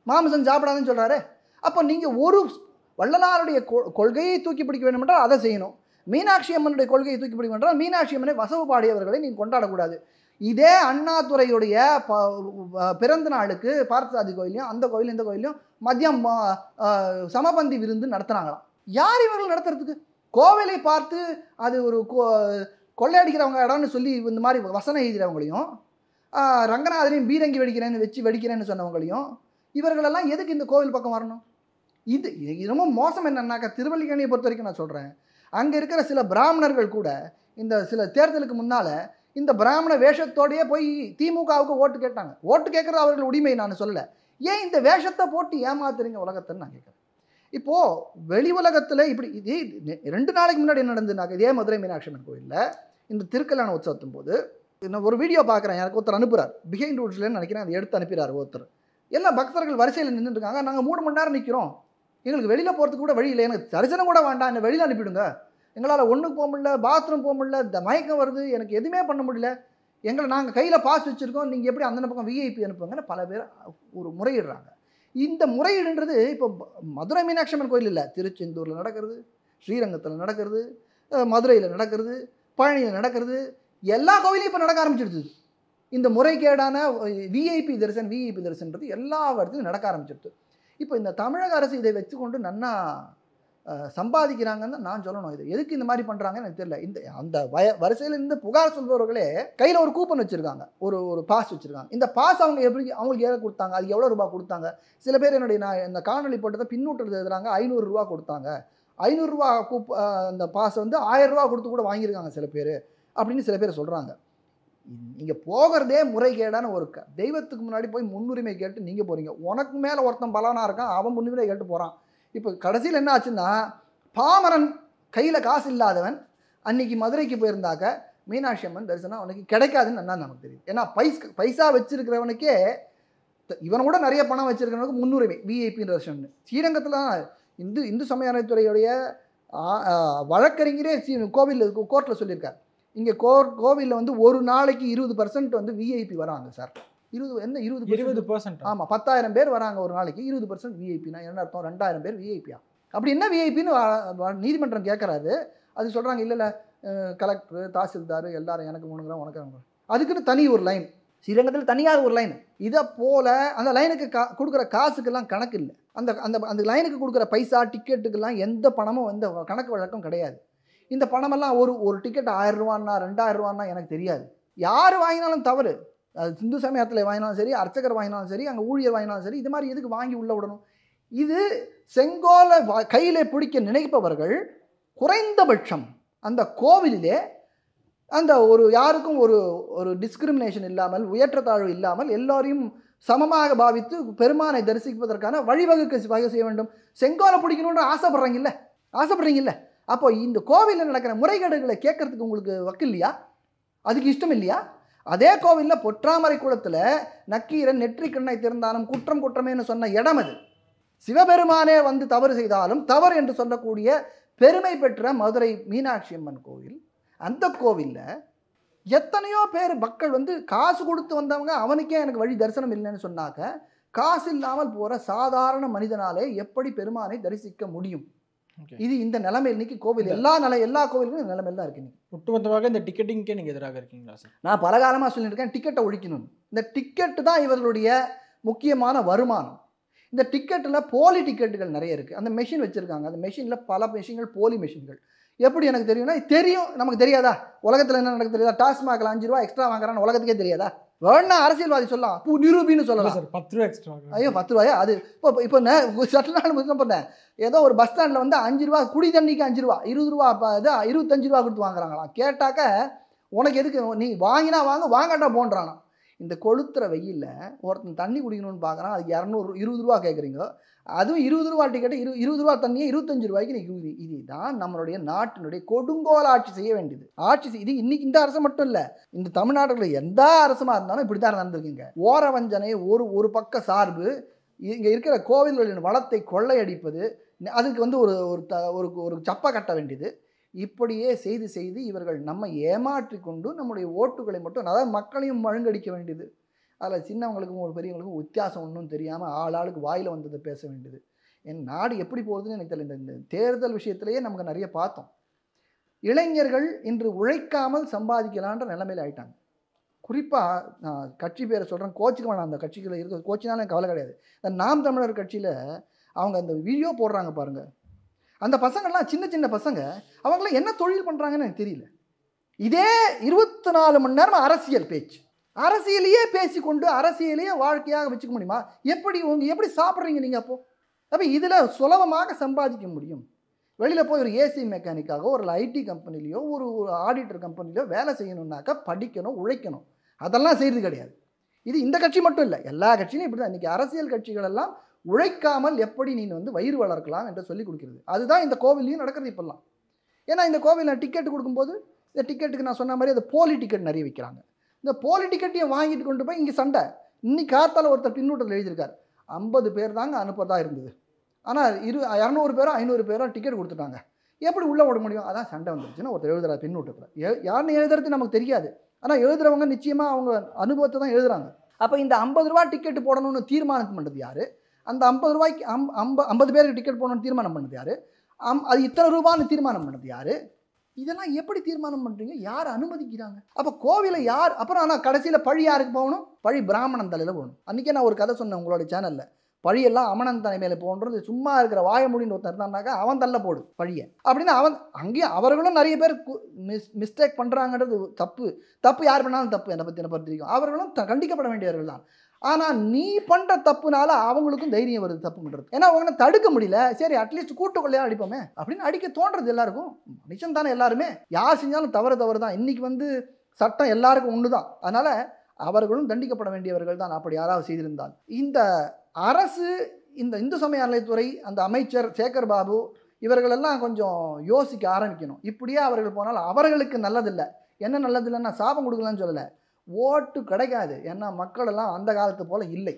மாம்சம் சாப்பிடாதுன்னு சொல்கிறாரு. அப்போ நீங்கள் ஒரு வள்ளலாருடைய கொள்கையை தூக்கி பிடிக்க வேண்டும் என்றால் அதை செய்யணும். மீனாட்சி அம்மனுடைய கொள்கையை தூக்கி பிடிக்க வேண்டும் என்றால் மீனாட்சி அம்மனை வசவு பாடியவர்களை நீங்கள் கொண்டாடக்கூடாது. இதே அண்ணாதுரையுடைய பிறந்த நாளுக்கு பார்த்தசாதி கோயிலையும் அந்த கோயிலும் இந்த கோயிலையும் மதியம் சமபந்தி விருந்து நடத்துனாங்களாம். யார் இவர்கள் நடத்துறதுக்கு? கோவிலை பார்த்து அது ஒரு கொள்ளையடிக்கிறவங்க இடம்னு சொல்லி இந்த மாதிரி வசனம் எழுதுகிறவங்களையும், ரங்கநாதனையும் பீரங்கி வெடிக்கிறேன்னு சொன்னவங்களையும், இவர்களெல்லாம் எதுக்கு இந்த கோவில் பக்கம் வரணும்? இது ரொம்ப மோசம். என்னன்னாக்கா திருவல்லிக்கேணியை பொறுத்த வரைக்கும் நான் சொல்கிறேன், அங்கே இருக்கிற சில பிராமணர்கள் கூட இந்த சில தேர்தலுக்கு முன்னால் இந்த பிராமண வேஷத்தோடையே போய் திமுகவுக்கு ஓட்டு கேட்டாங்க. ஓட்டு கேட்குறது அவர்கள் உரிமை, நான் சொல்லலை. ஏன் இந்த வேஷத்தை போட்டு ஏமாத்துறீங்க உலகத்தைன்னு நான் கேட்குறேன். இப்போது வெளி உலகத்தில் இப்படி இது 2 நாளைக்கு முன்னாடி என்ன நடந்ததுனாக்க இதே மதுரை மீனாட்சி அம்மன் கோயிலில் இந்த திருக்கல்யாண உற்சவத்தும் போது நான் ஒரு வீடியோ பார்க்குறேன், எனக்கு ஒருத்தர் அனுப்புகிறார், பிஹைண்ட் ரூட்ஸ்லன்னு நினைக்கிறேன், அதை எடுத்து அனுப்பிடுறார் ஒருத்தர். எல்லா பக்தர்கள் வரிசையில் நின்றுட்டுருக்காங்க, நாங்கள் 3 மணி நேரம் நிற்கிறோம், எங்களுக்கு வெளியில் போகிறதுக்கு கூட வழி இல்லை, எனக்கு தரிசனம் கூட வேண்டாம், என்னை வெளியில் அனுப்பிவிடுங்க, எங்களால் ஒன்றுக்கு போக முடியல, பாத்ரூம் போக முடியல, இந்த மயக்கம் வருது, எனக்கு எதுவுமே பண்ண முடியல, நாங்கள் கையில் பாஸ் வச்சுருக்கோம், நீங்கள் எப்படி அந்த பக்கம் விஐபி அனுப்புங்கன்னு பல பேர் ஒரு முறையிடுறாங்க. இந்த முறையீடுன்றது இப்போ மதுரை மீனாட்சி அம்மன் கோயில் இல்லை, திருச்செந்தூரில் நடக்கிறது, ஸ்ரீரங்கத்தில் நடக்கிறது, மதுரையில் நடக்கிறது, பழனியில் நடக்கிறது, எல்லா கோவிலையும் இப்போ நடக்க ஆரம்பிச்சிடுது. இந்த முறைகேடான விஐபி தரிசன்றது எல்லா இடத்துலையும் நடக்க ஆரம்பிச்சிருது. இப்போ இந்த தமிழக அரசு இதை வச்சுக்கொண்டு நன்னா சம்பாதிக்கிறாங்கன்னு நான் சொல்லணும். இது எதுக்கு இந்த மாதிரி பண்ணுறாங்கன்னு எனக்கு தெரியல. இந்த அந்த வரிசையில் இருந்து புகார் சொல்பவர்களே கையில் ஒரு கூப்பன் வச்சுருக்காங்க, ஒரு பாஸ் வச்சுருக்காங்க. இந்த பாஸ் அவங்க அவங்களுக்கு எவ்வளோ கொடுத்தாங்க, அதுக்கு எவ்வளோ ரூபா கொடுத்தாங்க? சில பேர் நான் இந்த காணொலி போட்டதை பின்னூட்டத்தில் எழுதுறாங்க, 500 ரூபா கொடுத்தாங்க. 500 ரூபா அந்த பாஸ் வந்து 1000 ரூபா கொடுத்து கூட வாங்கியிருக்காங்க சில பேர் அப்படின்னு சில பேர் சொல்கிறாங்க. நீங்கள் போகிறதே முறைகேடான ஒரு தெய்வத்துக்கு முன்னாடி போய் முன்னுரிமை கேட்டு நீங்கள் போகிறீங்க. உனக்கு மேலே ஒருத்தன் பலனாக இருக்கான், அவன் முன்னுரிமை கேட்டு போகிறான். இப்போ கடைசியில் என்ன ஆச்சுன்னா, பாமரன் கையில் காசு இல்லாதவன் அன்னைக்கு மதுரைக்கு போயிருந்தாக்க மீனாட்சி அம்மன் தரிசனம் அவனுக்கு கிடைக்காதுன்னு என்ன நமக்கு தெரியும். ஏன்னா பைசா வச்சிருக்கிறவனுக்கே, இவனை கூட நிறைய பணம் வச்சிருக்கிறவனுக்கு முன்னுரிமை விஐபி தரிசனம். ஸ்ரீரங்கத்தில் இந்து சமயத்துறையுடைய வழக்கறிஞரே கோர்ட்டில் சொல்லியிருக்கார். இங்கே கோவிலில் வந்து ஒரு நாளைக்கு 20% வந்து விஐபி வராங்க சார். 20%? ஆமாம், 10,000 பேர் வராங்க ஒரு நாளைக்கு. 20% விஐபினா என்ன அர்த்தம்? 2,000 பேர் விஐபியா? அப்படி என்ன விஐபின்னு நீதிமன்றம் கேட்குறாரு. அது சொல்கிறாங்க, இல்லை கலெக்டர் தாசில்தார் எல்லாரும் எனக்கு 3 கிராம் உனக்கு. அதுக்குன்னு தனி ஒரு லைன், ஸ்ரீரங்கத்தில் தனியாக ஒரு லைன். இதை போல் அந்த லைனுக்கு கொடுக்குற காசுக்கெல்லாம் கணக்கு இல்லை. அந்த லைனுக்கு கொடுக்குற பைசா டிக்கெட்டுக்கெல்லாம் எந்த பணமும் எந்த கணக்கு வழக்கம் கிடையாது. இந்த பணமெல்லாம் ஒரு டிக்கெட் 1000 ரூபான்னா 2000 ரூபான்னா எனக்கு தெரியாது. யார் வாங்கினாலும் தவறு. அது இந்து சமயத்தில் வாங்கினாலும் சரி, அர்ச்சகர் வாங்கினாலும் சரி, அங்கே ஊழியர் வாங்கினாலும் சரி, இது மாதிரி எதுக்கு வாங்கி உள்ள விடணும்? இது செங்கோலை கையிலே பிடிக்க நினைப்பவர்கள் குறைந்தபட்சம் அந்த கோவிலிலே அந்த யாருக்கும் ஒரு டிஸ்கிரிமினேஷன் இல்லாமல், உயற்றத்தாழ்வு இல்லாமல் எல்லோரையும் சமமாக பாவித்து பெருமானை தரிசிப்பதற்கான வழிவகுக்க செய்ய வேண்டும். செங்கோலை பிடிக்கணுன்ற ஆசைப்படுறீங்கல்ல. அப்போ இந்த கோவிலில் நடக்கிற முறைகேடுகளை கேட்கறதுக்கு உங்களுக்கு வக்கு இல்லையா? அதுக்கு இஷ்டம் இல்லையா? அதே கோவிலில் பொற்றாமரை குளத்தில் நக்கீரன் நெற்றி கண்ணை திறந்தாலும் குற்றம் குற்றமேன்னு சொன்ன இடம் அது. சிவபெருமானே வந்து தவறு செய்தாலும் தவறு என்று சொல்லக்கூடிய பெருமை பெற்ற மதுரை மீனாட்சி அம்மன் கோவில். அந்த கோவிலில் எத்தனையோ பேர் மக்கள் வந்து காசு கொடுத்து வந்தவங்க, அவனுக்கே எனக்கு வழி தரிசனம் இல்லைன்னு சொன்னாக்க, காசு இல்லாமல் போகிற சாதாரண மனிதனாலே எப்படி பெருமானை தரிசிக்க முடியும்? இது இந்த நிலைமையில் இன்னைக்கு கோவில் எல்லா கோவிலுக்கும் இந்த நிலைமையில் தான் இருக்கு. ஒட்டுமொத்தமாக இந்த டிக்கெட்டிங்கே நீங்கள் எதிராக இருக்கீங்களா சார்? நான் பல காலமாக சொல்லியிருக்கேன், டிக்கெட்டை ஒழிக்கணும். இந்த டிக்கெட்டு தான் இவர்களுடைய முக்கியமான வருமானம். இந்த டிக்கெட்டில் போலி டிக்கெட்டுகள் நிறைய இருக்குது. அந்த மெஷின் வச்சுருக்காங்க. அந்த மெஷினில் பல மெஷின்கள் போலி மெஷின்கள். எப்படி எனக்கு தெரியும்னா, தெரியும், நமக்கு தெரியாதா? உலகத்தில் என்ன நடக்குது தெரியாதா? டாஸ்மாகில் 5 ரூபா எக்ஸ்ட்ரா வாங்குறான்னு உலகத்துக்கே தெரியாதா? வேணா அரசியல்வாதி சொல்லலாம், நிரூபின்னு சொல்லலாம் சார். 10 ரூபா எக்ஸ்ட்ரா. ஐயோ 10 ரூபாயா? அது இப்போ சற்று நாள் முன்ன பண்ணேன், ஏதோ ஒரு பஸ் ஸ்டாண்டில் வந்து 5 ரூபா குடி தண்ணிக்கு 5 ரூபா, 20 ரூபா, 25 ரூபா கொடுத்து வாங்குறாங்களாம். கேட்டாக்க உனக்கு எதுக்கு, நீ வாங்கினா வாங்காட்டா போன்றானா. இந்த கொளுத்துற வெயிலில் ஒருத்தன் தண்ணி குடிக்கணும்னு பார்க்குறான், அதுக்கு 220 ரூபா கேட்குறீங்க. அதுவும் 20 ரூபா டிக்கெட்டு 20 ரூபா தண்ணியை 25 ரூபாய்க்கு நீ. இதுதான் நம்மளுடைய நாட்டினுடைய கொடுங்கோல் ஆட்சி செய்ய வேண்டியது. இது இன்னைக்கு இந்த அரசு மட்டும் இல்லை, இந்த தமிழ்நாட்டில் எந்த அரசுமாக இருந்தாலும் இப்படி தான் நடந்திருக்குங்க. ஓர வஞ்சனை, ஒரு பக்க சார்பு, இங்கே இருக்கிற கோவில்களின் வளத்தை கொள்ளையடிப்பது, அதுக்கு வந்து ஒரு சப்பை கட்ட வேண்டியது. இப்படியே செய்து இவர்கள் நம்மை ஏமாற்றி கொண்டு நம்முடைய ஓட்டுகளை மட்டும், அதாவது மக்களையும் மழுங்கடிக்க வேண்டியது. அதில் சின்னவங்களுக்கும் பெரியவங்களுக்கும் வித்தியாசம் ஒன்றும் தெரியாமல் ஆளுக்கு வாயில் வந்ததை பேச வேண்டியது. என் நாடு எப்படி போகுதுன்னு எனக்கு தெரியல. இந்த தேர்தல் விஷயத்திலேயே நமக்கு நிறைய பார்த்தோம். இளைஞர்கள் இன்று உழைக்காமல் சம்பாதிக்கலான்ற நிலைமையில் ஆயிட்டாங்க. குறிப்பாக நான் கட்சி பேரை சொல்கிறேன், கோச்சுக்கு வேணாம். அந்த கட்சிகளில் இருக்க கோச்சினாலும் எனக்கு கவலை கிடையாது. இந்த நாம் தமிழர் கட்சியில் அவங்க அந்த வீடியோ போடுறாங்க பாருங்கள். அந்த பசங்கள்லாம் சின்ன பசங்க, அவங்களாம் என்ன தொழில் பண்ணுறாங்கன்னு எனக்கு தெரியல. இதே 24 மணி நேரம் அரசியல் பேச்சு, அரசியலையே பேசிக்கொண்டு அரசியலையே வாழ்க்கையாக வச்சுக்க முடியுமா? எப்படி சாப்பிட்றீங்க நீங்கள்? அப்போ இதில் சுலபமாக சம்பாதிக்க முடியும். வெளியில் போய் ஒரு ஏசி மெக்கானிக்காக ஒரு ஐடி கம்பெனிலையோ ஒரு ஆடிட்டர் கம்பெனிலையோ வேலை செய்யணுன்னாக்கா படிக்கணும், உழைக்கணும். அதெல்லாம் செய்கிறது கிடையாது. இது இந்த கட்சி மட்டும் இல்லை, எல்லா கட்சியும் இப்படி தான். இன்றைக்கி அரசியல் கட்சிகள் எல்லாம் உழைக்காமல் எப்படி நீ வந்து வயிறு வளர்க்கலாம் என்று சொல்லி கொடுக்கிறது. அதுதான் இந்த கோவிலையும் நடக்கிறது இப்போல்லாம். ஏன்னா இந்த கோவிலில் டிக்கெட் கொடுக்கும்போது இந்த டிக்கெட்டுக்கு நான் சொன்ன மாதிரி அந்த போலி டிக்கெட் நிறைய விற்கிறாங்க. இந்த போலி டிக்கெட்டையும் வாங்கிட்டு கொண்டு போய் இங்கே சண்டை. இன்னைக்கு காத்தால் ஒருத்தர் பின்னூட்டத்தில் எழுதியிருக்கார், 50 பேர் தாங்க அனுப்பதா இருந்தது, ஆனால் 200 பேரோ 500 பேரோ டிக்கெட் கொடுத்துட்டாங்க, எப்படி உள்ளே விட முடியும்? அதான் சண்டை வந்துருச்சுன்னு ஒருத்தர் எழுதுறாரு பின்னூட்டத்தில். யாருன்னு எழுதுறது நமக்கு தெரியாது, ஆனால் எழுதுறவங்க நிச்சயமாக அவங்க அனுபவத்தை தான் எழுதுறாங்க. அப்போ இந்த 50 ரூபா டிக்கெட் போடணும்னு தீர்மானம் பண்ணுறது யார்? அந்த 50 ரூபாய்க்கு 50 பேருக்கு டிக்கெட் போடணும்னு தீர்மானம் பண்ணது யார்? அது இத்தனை ரூபான்னு தீர்மானம் பண்ணது யார்? இதெல்லாம் எப்படி தீர்மானம் பண்ணுறீங்க? யார் அனுமதிக்கிறாங்க? அப்போ கோவிலை யார்? அப்புறம் ஆனால் கடைசியில் பழி யாருக்கு போகணும்? பழி பிராமணன் தலையில் போகணும். அன்றைக்கே நான் ஒரு கதை சொன்னேன் உங்களோட சேனலில். பழியெல்லாம் அமனன் தலை மேலே போன்றது. சும்மா இருக்கிற வாய முடின்னு ஒருத்தர் இருந்தான்னாக்கா அவன் தள்ள போடு பழியை அப்படின்னு. அவன் அங்கேயும் அவர்களும் நிறைய பேர் மிஸ்டேக் பண்ணுறாங்கன்றது தப்பு யார் பண்ணாலும் தப்பு. என்னை பற்றி தெரியும். அவர்களும் கண்டிக்கப்பட வேண்டியவர்கள் தான். ஆனால் நீ பண்ணுற தப்புனால அவங்களுக்கும் தைரியம் வருது தப்பு பண்ணுறது. ஏன்னா அவங்கள தடுக்க முடியல. சரி அட்லீஸ்ட் கூட்டுக்குள்ளையா அடிப்போமே அப்படின்னு அடிக்க தோன்றது எல்லாருக்கும். மனுஷன் தானே எல்லாருமே. யார் செஞ்சாலும் தவறு தான். இன்றைக்கி சட்டம் எல்லாருக்கும் ஒன்று தான். அதனால் அவர்களும் தண்டிக்கப்பட வேண்டியவர்கள் தான் அப்படி யாராவது செய்திருந்தால். இந்த அரசு, இந்த இந்து சமய அறநிலையத்துறை, அந்த அமைச்சர் சேகர் பாபு இவர்களெல்லாம் கொஞ்சம் யோசிக்க ஆரம்பிக்கணும். இப்படியே அவர்கள் போனால் அவர்களுக்கு நல்லதில்லை. என்ன நல்லதில்லைன்னா சாபம் கொடுக்கலான்னு சொல்லலை, ஓட்டு கிடைக்காது. ஏன்னா மக்கள் எல்லாம் அந்த காலத்து போல் இல்லை.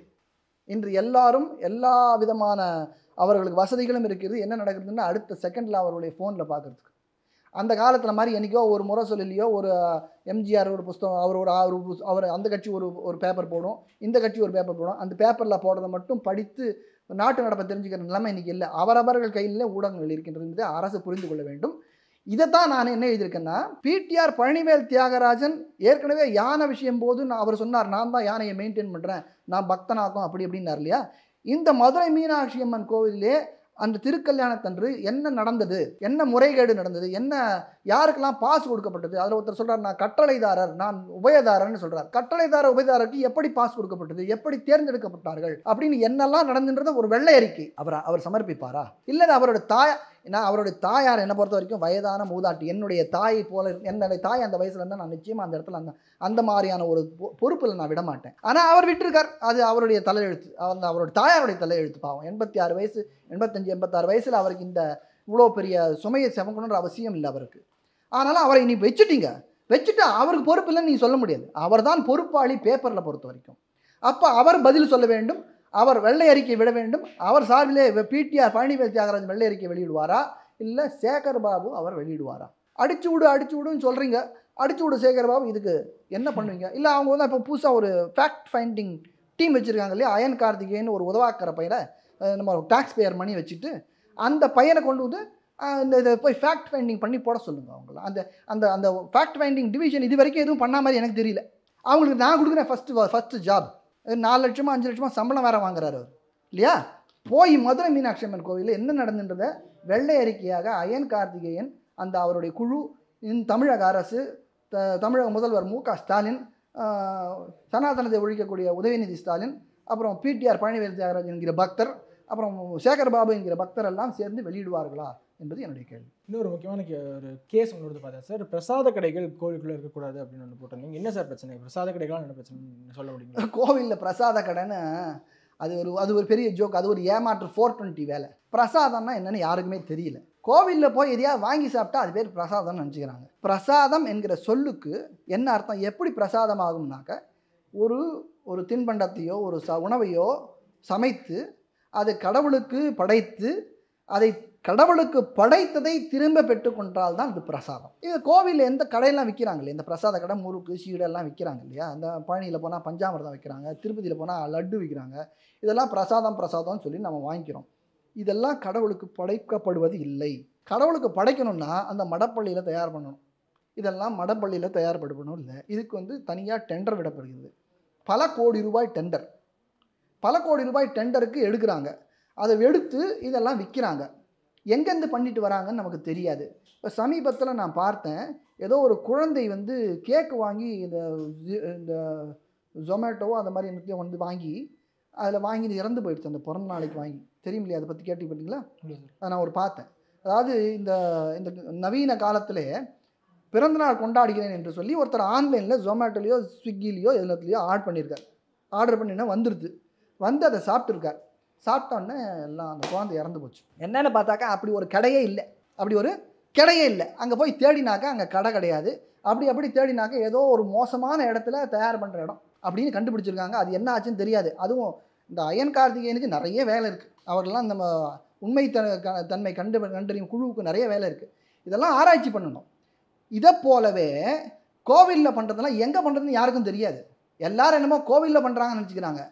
இன்று எல்லாரும் எல்லா விதமான அவர்களுக்கு வசதிகளும் இருக்கிறது. என்ன நடக்குதுன்னா அடுத்த செகண்டில் அவர்களுடைய ஃபோனில் பார்க்குறதுக்கு. அந்த காலத்தில் மாதிரி என்றைக்கோ ஒரு முறை சொல்லலையோ ஒரு எம்ஜிஆர் ஒரு புஸ்தகம் அவர் அந்த கட்சி ஒரு பேப்பர் போடும், இந்த கட்சி ஒரு பேப்பர் போடும். அந்த பேப்பரில் போடுறதை மட்டும் படித்து நாட்டு நடப்பை தெரிஞ்சுக்கிற நிலைமை இன்றைக்கி இல்லை. அவரவர்கள் கையில் ஊடகங்கள் இருக்கின்றது என்பதை அரசு புரிந்து கொள்ள வேண்டும். இதைத்தான் நான் என்ன எழுதியிருக்கேன்னா, பிடிஆர் பழனிவேல் தியாகராஜன் ஏற்கனவே யானை விஷயம் போது அவர் சொன்னார், நான் தான் யானையை மெயின்டைன் பண்ணுறேன், நான் பக்தனாக்கும் அப்படி அப்படின்னார் இல்லையா. இந்த மதுரை மீனாட்சி அம்மன் கோவிலே அந்த திருக்கல்யாணத்தன்று என்ன நடந்தது, என்ன முறைகேடு நடந்தது, என்ன யாருக்கெல்லாம் பாஸ் கொடுக்கப்பட்டது. அதில் ஒருத்தர் சொல்கிறார், நான் கட்டளைதாரர், நான் உபயதாரர்னு சொல்கிறார். கட்டளைதாரர் உபயதாரருக்கு எப்படி பாஸ் கொடுக்கப்பட்டது, எப்படி தேர்ந்தெடுக்கப்பட்டார்கள் அப்படின்னு என்னெல்லாம் நடந்துன்றத ஒரு வெள்ளை அறிக்கை அவர் சமர்ப்பிப்பாரா? இல்லை அவரோட அவருடைய தாயார் என்னை பொறுத்த வரைக்கும் வயதான மூதாட்டி. என்னுடைய தாயை போல, என்னுடைய தாய் அந்த வயசுல இருந்தால் நான் நிச்சயமாக அந்த இடத்துல அந்த மாதிரியான ஒரு பொறுப்பில் நான் விட மாட்டேன். ஆனால் அவர் விட்டுருக்கார். அது அவருடைய தலையெழுத்து. அவருடைய தாயாருடைய தலையெழுத்து. பாவம் 86 வயசு, 85 86 வயசில் அவருக்கு இந்த இவ்வளோ பெரிய சுமையை சுமக்கணுன்ற அவசியம் இல்லை அவருக்கு. ஆனாலும் அவரை நீ வச்சுட்டு அவருக்கு பொறுப்பு இல்லைன்னு நீ சொல்ல முடியாது. அவர் தான் பொறுப்பாளி பேப்பரில் பொறுத்த வரைக்கும். அப்போ அவர் பதில் சொல்ல வேண்டும். அவர் வெள்ளை அறிக்கை விட வேண்டும். அவர் சார்பிலே பிடிஆர் பழனிவேல் தியாகராஜன் வெள்ளை அறிக்கை வெளியிடுவாரா, இல்லை சேகர் பாபு அவர் வெளியிடுவாரா? அடிச்சு விடுன்னு சொல்கிறீங்க. அடிச்சு விடு சேகர் பாபு, இதுக்கு என்ன பண்ணுவீங்க? இல்லை அவங்க இப்போ புதுசாக ஒரு ஃபேக்ட் ஃபைண்டிங் டீம் வச்சுருக்காங்க இல்லையா. அயன் கார்த்திகேயன் ஒரு உதவாக்கிற பையனை நம்ம டாக்ஸ் பேயர் மணி வச்சுட்டு அந்த பையனை கொண்டு வந்து இதை போய் ஃபேக்ட் ஃபைண்டிங் பண்ணி போட சொல்லுங்கள். அவங்கள அந்த அந்த ஃபேக்ட் ஃபைண்டிங் டிவிஷன் இது வரைக்கும் எதுவும் பண்ண மாதிரி எனக்கு தெரியல. அவங்களுக்கு நான் கொடுக்குறேன் ஃபஸ்ட்டு ஜாப். 4 லட்சமா 5 லட்சமா சம்பளம் வேறு வாங்குறாரு அவர் இல்லையா. போய் மதுரை மீனாட்சி அம்மன் கோவிலில் என்ன நடந்துன்றதை வெள்ளை அறிக்கையாக அயன் கார்த்திகேயன், அந்த அவருடைய குழு, தமிழக அரசு, தமிழக முதல்வர் மு.க. ஸ்டாலின், சனாதனத்தை ஒழிக்கக்கூடிய உதயநிதி ஸ்டாலின், அப்புறம் பிடிஆர் பழனிவேல் தியாகராஜன் என்கிற பக்தர், அப்புறம் சேகர் பாபு என்கிற பக்தர் எல்லாம் சேர்ந்து வெளியிடுவார்களா என்பது என்னுடைய கேள்வி. இன்னொரு முக்கியமான ஒரு கேஸ் ஒன்று பார்த்தேன் சார், பிரசாத கடைகள் கோவிலுக்குள்ளே இருக்கக்கூடாது அப்படின்னு ஒன்று போட்டிருந்தீங்க. என்ன சார் பிரச்சனை? பிரசாத கடைகள்லாம் என்ன பிரச்சனை சொல்ல முடியுங்களா? கோவிலில் பிரசாத கடைன்னு அது ஒரு பெரிய ஜோக். அது ஒரு ஏமாற்று 420 வேலை. பிரசாதம்னா என்னன்னு யாருக்குமே தெரியல. கோவிலில் போய் எதையாவது வாங்கி சாப்பிட்டா அது பேர் பிரசாதம்னு நினச்சிக்கிறாங்க. பிரசாதம் என்கிற சொல்லுக்கு என்ன அர்த்தம்? எப்படி பிரசாதம் ஆகும்னாக்க, ஒரு தின்பண்டத்தையோ ஒரு உணவையோ சமைத்து அதை கடவுளுக்கு படைத்து அதை கடவுளுக்கு படைத்ததை திரும்ப பெற்றுக்கொண்டால் தான் இது பிரசாதம். இது கோவிலில் எந்த கடையெல்லாம் விற்கிறாங்க இல்லையா, இந்த பிரசாத கடை, முறுக்கு சீடெல்லாம் விற்கிறாங்க இல்லையா. அந்த பழனியில் போனால் பஞ்சாமிர்தம் விற்கிறாங்க, திருப்பதியில் போனால் லட்டு விற்கிறாங்க. இதெல்லாம் பிரசாதம்னு சொல்லி நம்ம வாங்கிக்கிறோம். இதெல்லாம் கடவுளுக்கு படைக்கப்படுவது இல்லை. கடவுளுக்கு படைக்கணும்னா அந்த மடப்பள்ளியில் தயார் பண்ணணும். இதெல்லாம் மடப்பள்ளியில் தயார்படுத்தணும் இல்லை. இதுக்கு தனியாக டெண்டர் விடப்படுகிறது. பல கோடி ரூபாய் டெண்டருக்கு எடுக்கிறாங்க. அதை எடுத்து இதெல்லாம் விற்கிறாங்க. எங்கேருந்து பண்ணிட்டு வராங்கன்னு நமக்கு தெரியாது. இப்போ சமீபத்தில் நான் பார்த்தேன், ஏதோ ஒரு குழந்தை கேக்கு வாங்கி இந்த ஜொமேட்டோவோ அந்த மாதிரி எனக்கு வாங்கி அதில் வாங்கி இறந்து போயிடுச்சு. அந்த பிறந்த நாளைக்கு வாங்கி தெரியும் இல்லையா, அதை பற்றி கேட்டுக்கிட்டீங்களா? அதை நான் பார்த்தேன். அதாவது இந்த நவீன காலத்திலே பிறந்தநாள் கொண்டாடுகிறேன் என்று சொல்லி ஒருத்தர் ஆன்லைனில் ஜொமேட்டோலையோ ஸ்விக்கிலேயோ எல்லாத்துலேயோ ஆர்டர் பண்ணினா வந்துடுது. அதை சாப்பிட்ருக்கார். சாப்பிட்டோன்னே எல்லாம் அந்த குழந்தை இறந்து போச்சு. என்னென்னு பார்த்தாக்கா அப்படி ஒரு கடையே இல்லை. அங்கே போய் தேடினாக்கா அங்கே கடை கிடையாது. அப்படி தேடினாக்கா ஏதோ ஒரு மோசமான இடத்துல தயார் பண்ணுற இடம் அப்படின்னு கண்டுபிடிச்சிருக்காங்க. அது என்ன ஆச்சுன்னு தெரியாது. அதுவும் இந்த அயன் கார்த்திகேயனுக்கு நிறைய வேலை இருக்குது. அவர்களெலாம் நம்ம உண்மை தன்மை கண்டறியும் குழுவுக்கு நிறைய வேலை இருக்குது. இதெல்லாம் ஆராய்ச்சி பண்ணணும். இதை போலவே கோவிலில் பண்ணுறதெல்லாம் எங்கே பண்ணுறதுன்னு யாருக்கும் தெரியாது. எல்லாரும் என்னமோ கோவிலில் பண்ணுறாங்கன்னு நினச்சிக்கிறாங்க.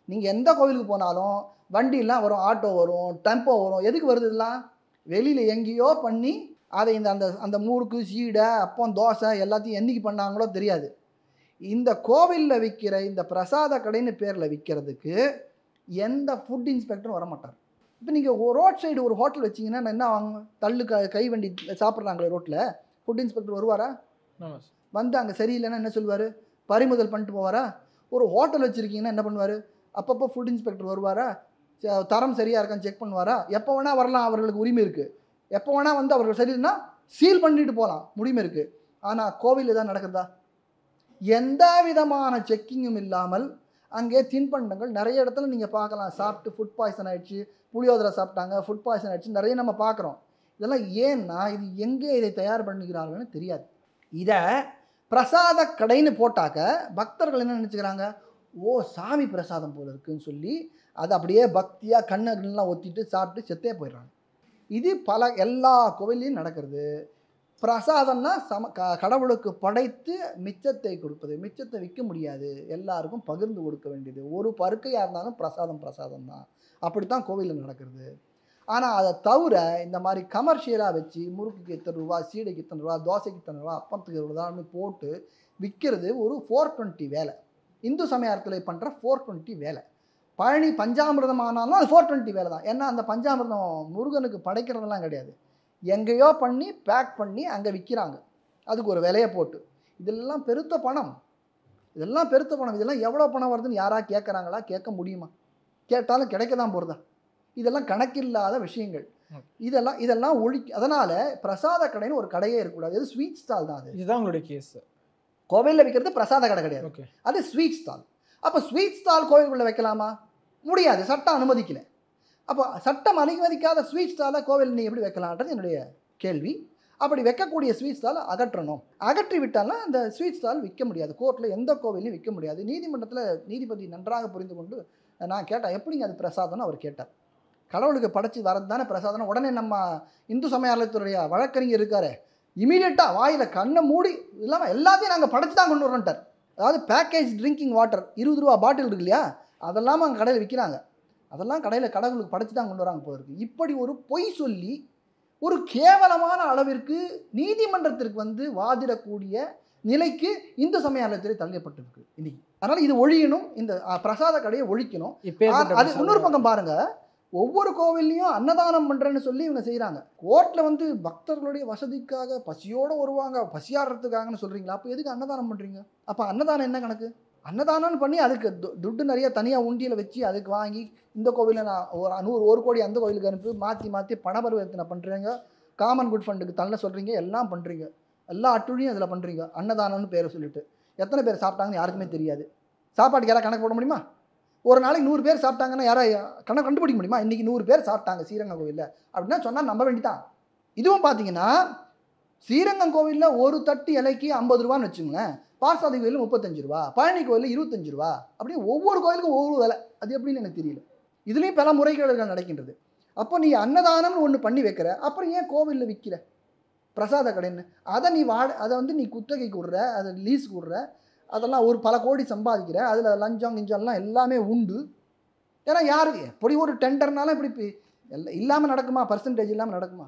நீங்கள் எந்த கோவிலுக்கு போனாலும் வண்டியெல்லாம் வரும், ஆட்டோ வரும், டெம்போ வரும். எதுக்கு வருது? இதெல்லாம் வெளியில் எங்கேயோ பண்ணி அதை இந்த அந்த அந்த முறுக்கு சீடை அப்பம் தோசை எல்லாத்தையும் என்னைக்கு பண்ணாங்களோ தெரியாது. இந்த கோவிலில் விற்கிற இந்த பிரசாத கடைன்னு பேரில் விற்கிறதுக்கு எந்த ஃபுட் இன்ஸ்பெக்டரும் வரமாட்டார். இப்போ நீங்கள் ரோட் சைடு ஒரு ஹோட்டல் வச்சிங்கன்னா என்ன வாங்க, தள்ளு கை வண்டி சாப்பிட்றாங்களே ரோட்டில், ஃபுட் இன்ஸ்பெக்டர் வருவாரா? வந்து அங்கே சரியில்லைன்னா என்ன சொல்லுவார்? பறிமுதல் பண்ணிட்டு போவாரா? ஒரு ஹோட்டல் வச்சுருக்கீங்கன்னா என்ன பண்ணுவார்? அப்பப்போ ஃபுட் இன்ஸ்பெக்டர் வருவாரா? தரம் சரியாக இருக்கான்னு செக் பண்ணுவாரா? எப்போ வேணால் வரலாம், அவர்களுக்கு உரிமை இருக்குது. எப்போ வேணால் வந்து அவர்கள் சரியில்லைன்னா சீல் பண்ணிட்டு போகலாம், உரிமை இருக்குது. ஆனால் கோவில் தான் நடக்குதா? எந்த விதமான செக்கிங்கும் இல்லாமல் அங்கே தின்பண்டங்கள் நிறைய இடத்துல நீங்கள் பார்க்கலாம். சாப்பிட்டு ஃபுட் பாய்சன் ஆகிடுச்சு, புளியோதரை சாப்பிட்டாங்க, ஃபுட் பாய்சன் ஆகிடுச்சு, நிறைய நம்ம பார்க்குறோம். இதெல்லாம் ஏன்னா இது எங்கே இதை தயார் பண்ணிக்கிறார்கள்னு தெரியாது. இதை பிரசாத கடைன்னு போட்டாக்க பக்தர்கள் என்ன நினச்சிக்கிறாங்க, ஓ சாமி பிரசாதம் போல இருக்குன்னு சொல்லி அதை அப்படியே பக்தியாக கண்ணெல்லாம் ஒத்திட்டு சாப்பிட்டு செத்தே போயிடுறாங்க. இது எல்லா கோவில்லையும் நடக்கிறது. பிரசாதம்னா கடவுளுக்கு படைத்து மிச்சத்தை கொடுப்பது. மிச்சத்தை விற்க முடியாது, எல்லாருக்கும் பகிர்ந்து கொடுக்க வேண்டியது. ஒரு பருக்கையாக இருந்தாலும் பிரசாதம் தான். அப்படித்தான் கோவிலில் நடக்கிறது. ஆனால் அதை தவிர இந்த மாதிரி கமர்ஷியலாக வச்சு முறுக்குக்கு இத்தனை ரூபா, சீடைக்கு இத்தனை ரூபா, தோசைக்கு இத்தனை ரூபா, அப்பத்துக்கு ரூபான்னு போட்டு விற்கிறது ஒரு 420 வேலை. இந்து சமயத்தில் பண்ணுற 420 வேலை. பழனி பஞ்சாமிர்தம் ஆனாலும் அது 420 வேலை தான். ஏன்னா அந்த பஞ்சாமிர்தம் முருகனுக்கு படைக்கிறதெல்லாம் கிடையாது, எங்கேயோ பண்ணி பேக் பண்ணி அங்கே விற்கிறாங்க, அதுக்கு ஒரு விலையை போட்டு. இதெல்லாம் பெருத்த பணம், இதெல்லாம் எவ்வளோ பணம் வருதுன்னு யாராக கேட்குறாங்களா? கேட்க முடியுமா? கேட்டாலும் கிடைக்க தான் போகிறதா? இதெல்லாம் கணக்கில்லாத விஷயங்கள். இதெல்லாம் அதனால் பிரசாத கடைன்னு ஒரு கடையே இருக்கக்கூடாது. இது ஸ்வீட் ஸ்டால் தான். இதுதான் உங்களுடைய கேஸ். கோவிலில் விற்கிறது பிரசாத கடை கிடையாது, அது ஸ்வீட் ஸ்டால். அப்போ ஸ்வீட் ஸ்டால் கோவிலுக்குள்ளே வைக்கலாமா? முடியாது, சட்டம் அனுமதிக்கலை. அப்போ சட்டம் அனுமதிக்காத ஸ்வீட் ஸ்டாலை கோவில் நீ எப்படி வைக்கலான்றது என்னுடைய கேள்வி. அப்படி வைக்கக்கூடிய ஸ்வீட் ஸ்டால் அகற்றணும். அகற்றி விட்டாலும் அந்த ஸ்வீட் ஸ்டால் விற்க முடியாது, கோர்ட்டில் எந்த கோவிலையும் விற்க முடியாது. நீதிமன்றத்தில் நீதிபதி நன்றாக புரிந்து கொண்டு நான் கேட்டேன், எப்படிங்க அது பிரசாதம்னு அவர் கேட்டார். கடவுளுக்கு படைச்சி வரது தானே பிரசாதம். உடனே நம்ம இந்து சமயத்துடைய வழக்கறிஞர் இருக்காரு, இமீடியட்டாக வாயில் கண்ணை மூடி இல்லாமல் எல்லாத்தையும் நாங்கள் படைச்சி தான் கொண்டு வரோன்ட்டார். அதாவது பேக்கேஜ் ட்ரிங்கிங் வாட்டர் 20 ரூபா பாட்டில் இருக்கு இல்லையா, அதெல்லாம் அங்கே கடையில் விற்கிறாங்க. அதெல்லாம் கடையில் கடவுளுக்கு படைச்சி தான் கொண்டு வராங்க போல இருக்குது. இப்படி ஒரு பொய் சொல்லி ஒரு கேவலமான அளவிற்கு நீதிமன்றத்திற்கு வந்து வாதிடக்கூடிய நிலைக்கு இந்து சமயத்துறை தள்ளப்பட்டிருக்கு இன்னைக்கு. அதனால் இது ஒழியணும், இந்த பிரசாத கடையை ஒழிக்கணும். அது இன்னொரு பக்கம் பாருங்கள், ஒவ்வொரு கோவில்லையும் அன்னதானம் பண்ணுறேன்னு சொல்லி இவங்க செய்கிறாங்க. கோர்ட்டில் வந்து பக்தர்களுடைய வசதிக்காக பசியோடு வருவாங்க, பசியாடுறதுக்காகன்னு சொல்கிறீங்களா? அப்போ எதுக்கு அன்னதானம் பண்ணுறீங்க? அப்போ அன்னதானம் என்ன கணக்கு? அன்னதானம்னு பண்ணி அதுக்கு துட்டு நிறைய தனியாக உண்டியில் வச்சு அதுக்கு வாங்கி இந்த கோவிலில் நான் ஒரு கோடி அந்த கோவிலுக்கு அனுப்பி மாற்றி பணபரிவர்த்தனை பண்ணுறீங்க, காமன் குட் ஃபண்டுக்கு தள்ள சொல்கிறீங்க, எல்லாம் பண்ணுறீங்க, எல்லா அட்டுழியும் அதில் பண்ணுறீங்க. அன்னதானம்னு பேரை சொல்லிட்டு எத்தனை பேர் சாப்பிட்டாங்கன்னு யாருக்குமே தெரியாது. சாப்பாட்டுக்கு யாராவது கணக்கு போட முடியுமா? ஒரு நாளைக்கு 100 பேர் சாப்பிட்டாங்கன்னா யாராவது கணக்கு கண்டுபிடிக்க முடியுமா? இன்றைக்கி 100 பேர் சாப்பிட்டாங்க ஸ்ரீரங்கம் கோவிலில் அப்படின்னா சொன்னால் நம்ப வேண்டிதான். இதுவும் பார்த்தீங்கன்னா ஸ்ரீரங்கம் கோவிலில் ஒரு தட்டு இலைக்கு 50 ரூபான்னு வச்சுங்களேன், பார்சாதி கோயிலில் 35 ரூபா, பழனி கோயிலில் 25 ரூபா, அப்படியே ஒவ்வொரு கோயிலுக்கும் ஒவ்வொரு விலை. அது எப்படின்னு எனக்கு தெரியல. இதுலேயும் பல முறைகேடுகள் நடக்கின்றது. அப்போ நீ அன்னதானம்னு ஒன்று பண்ணி வைக்கிற, அப்புறம் ஏன் கோவிலில் விற்கிற பிரசாத கடைன்னு? அதை அதை வந்து நீ குத்தகைக்கு விடுற, அதை லீஸுக்கு விடுற, அதெல்லாம் ஒரு பல கோடி சம்பாதிக்கிற, அதில் லஞ்சம் கிஞ்சம்லாம் எல்லாமே உண்டு. ஏன்னா யாருக்கு எப்படி ஒரு டெண்டர்னாலும் இப்படி இல்லாமல் நடக்குமா? பர்சன்டேஜ் இல்லாமல் நடக்குமா?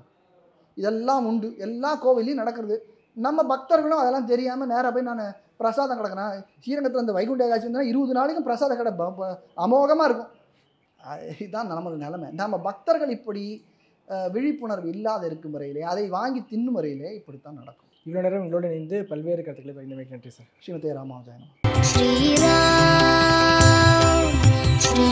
இதெல்லாம் உண்டு, எல்லா கோவிலையும் நடக்கிறது. நம்ம பக்தர்களும் அதெல்லாம் தெரியாமல் நேராக போய் நான் பிரசாதம் கிடக்கிறேன். ஸ்ரீரங்கத்தில் அந்த வைகுண்ட ஏகாட்சி வந்தால் 20 நாளைக்கும் பிரசாத கடை அமோகமாக இருக்கும். இதுதான் நமது நிலைமை. நம்ம பக்தர்கள் இப்படி விழிப்புணர்வு இல்லாத இருக்கும் வரையிலே, அதை வாங்கி தின்னும் வரையிலே இப்படித்தான் நடக்கும். இவ்வளோ நேரம் உங்களோட இணைந்து பல்வேறு கருத்துக்களை பகிர்ந்தமைக்கு நன்றி சார். ஸ்ரீமதே ராமானுஜாய நமः. ஸ்ரீராம் ஸ்ரீ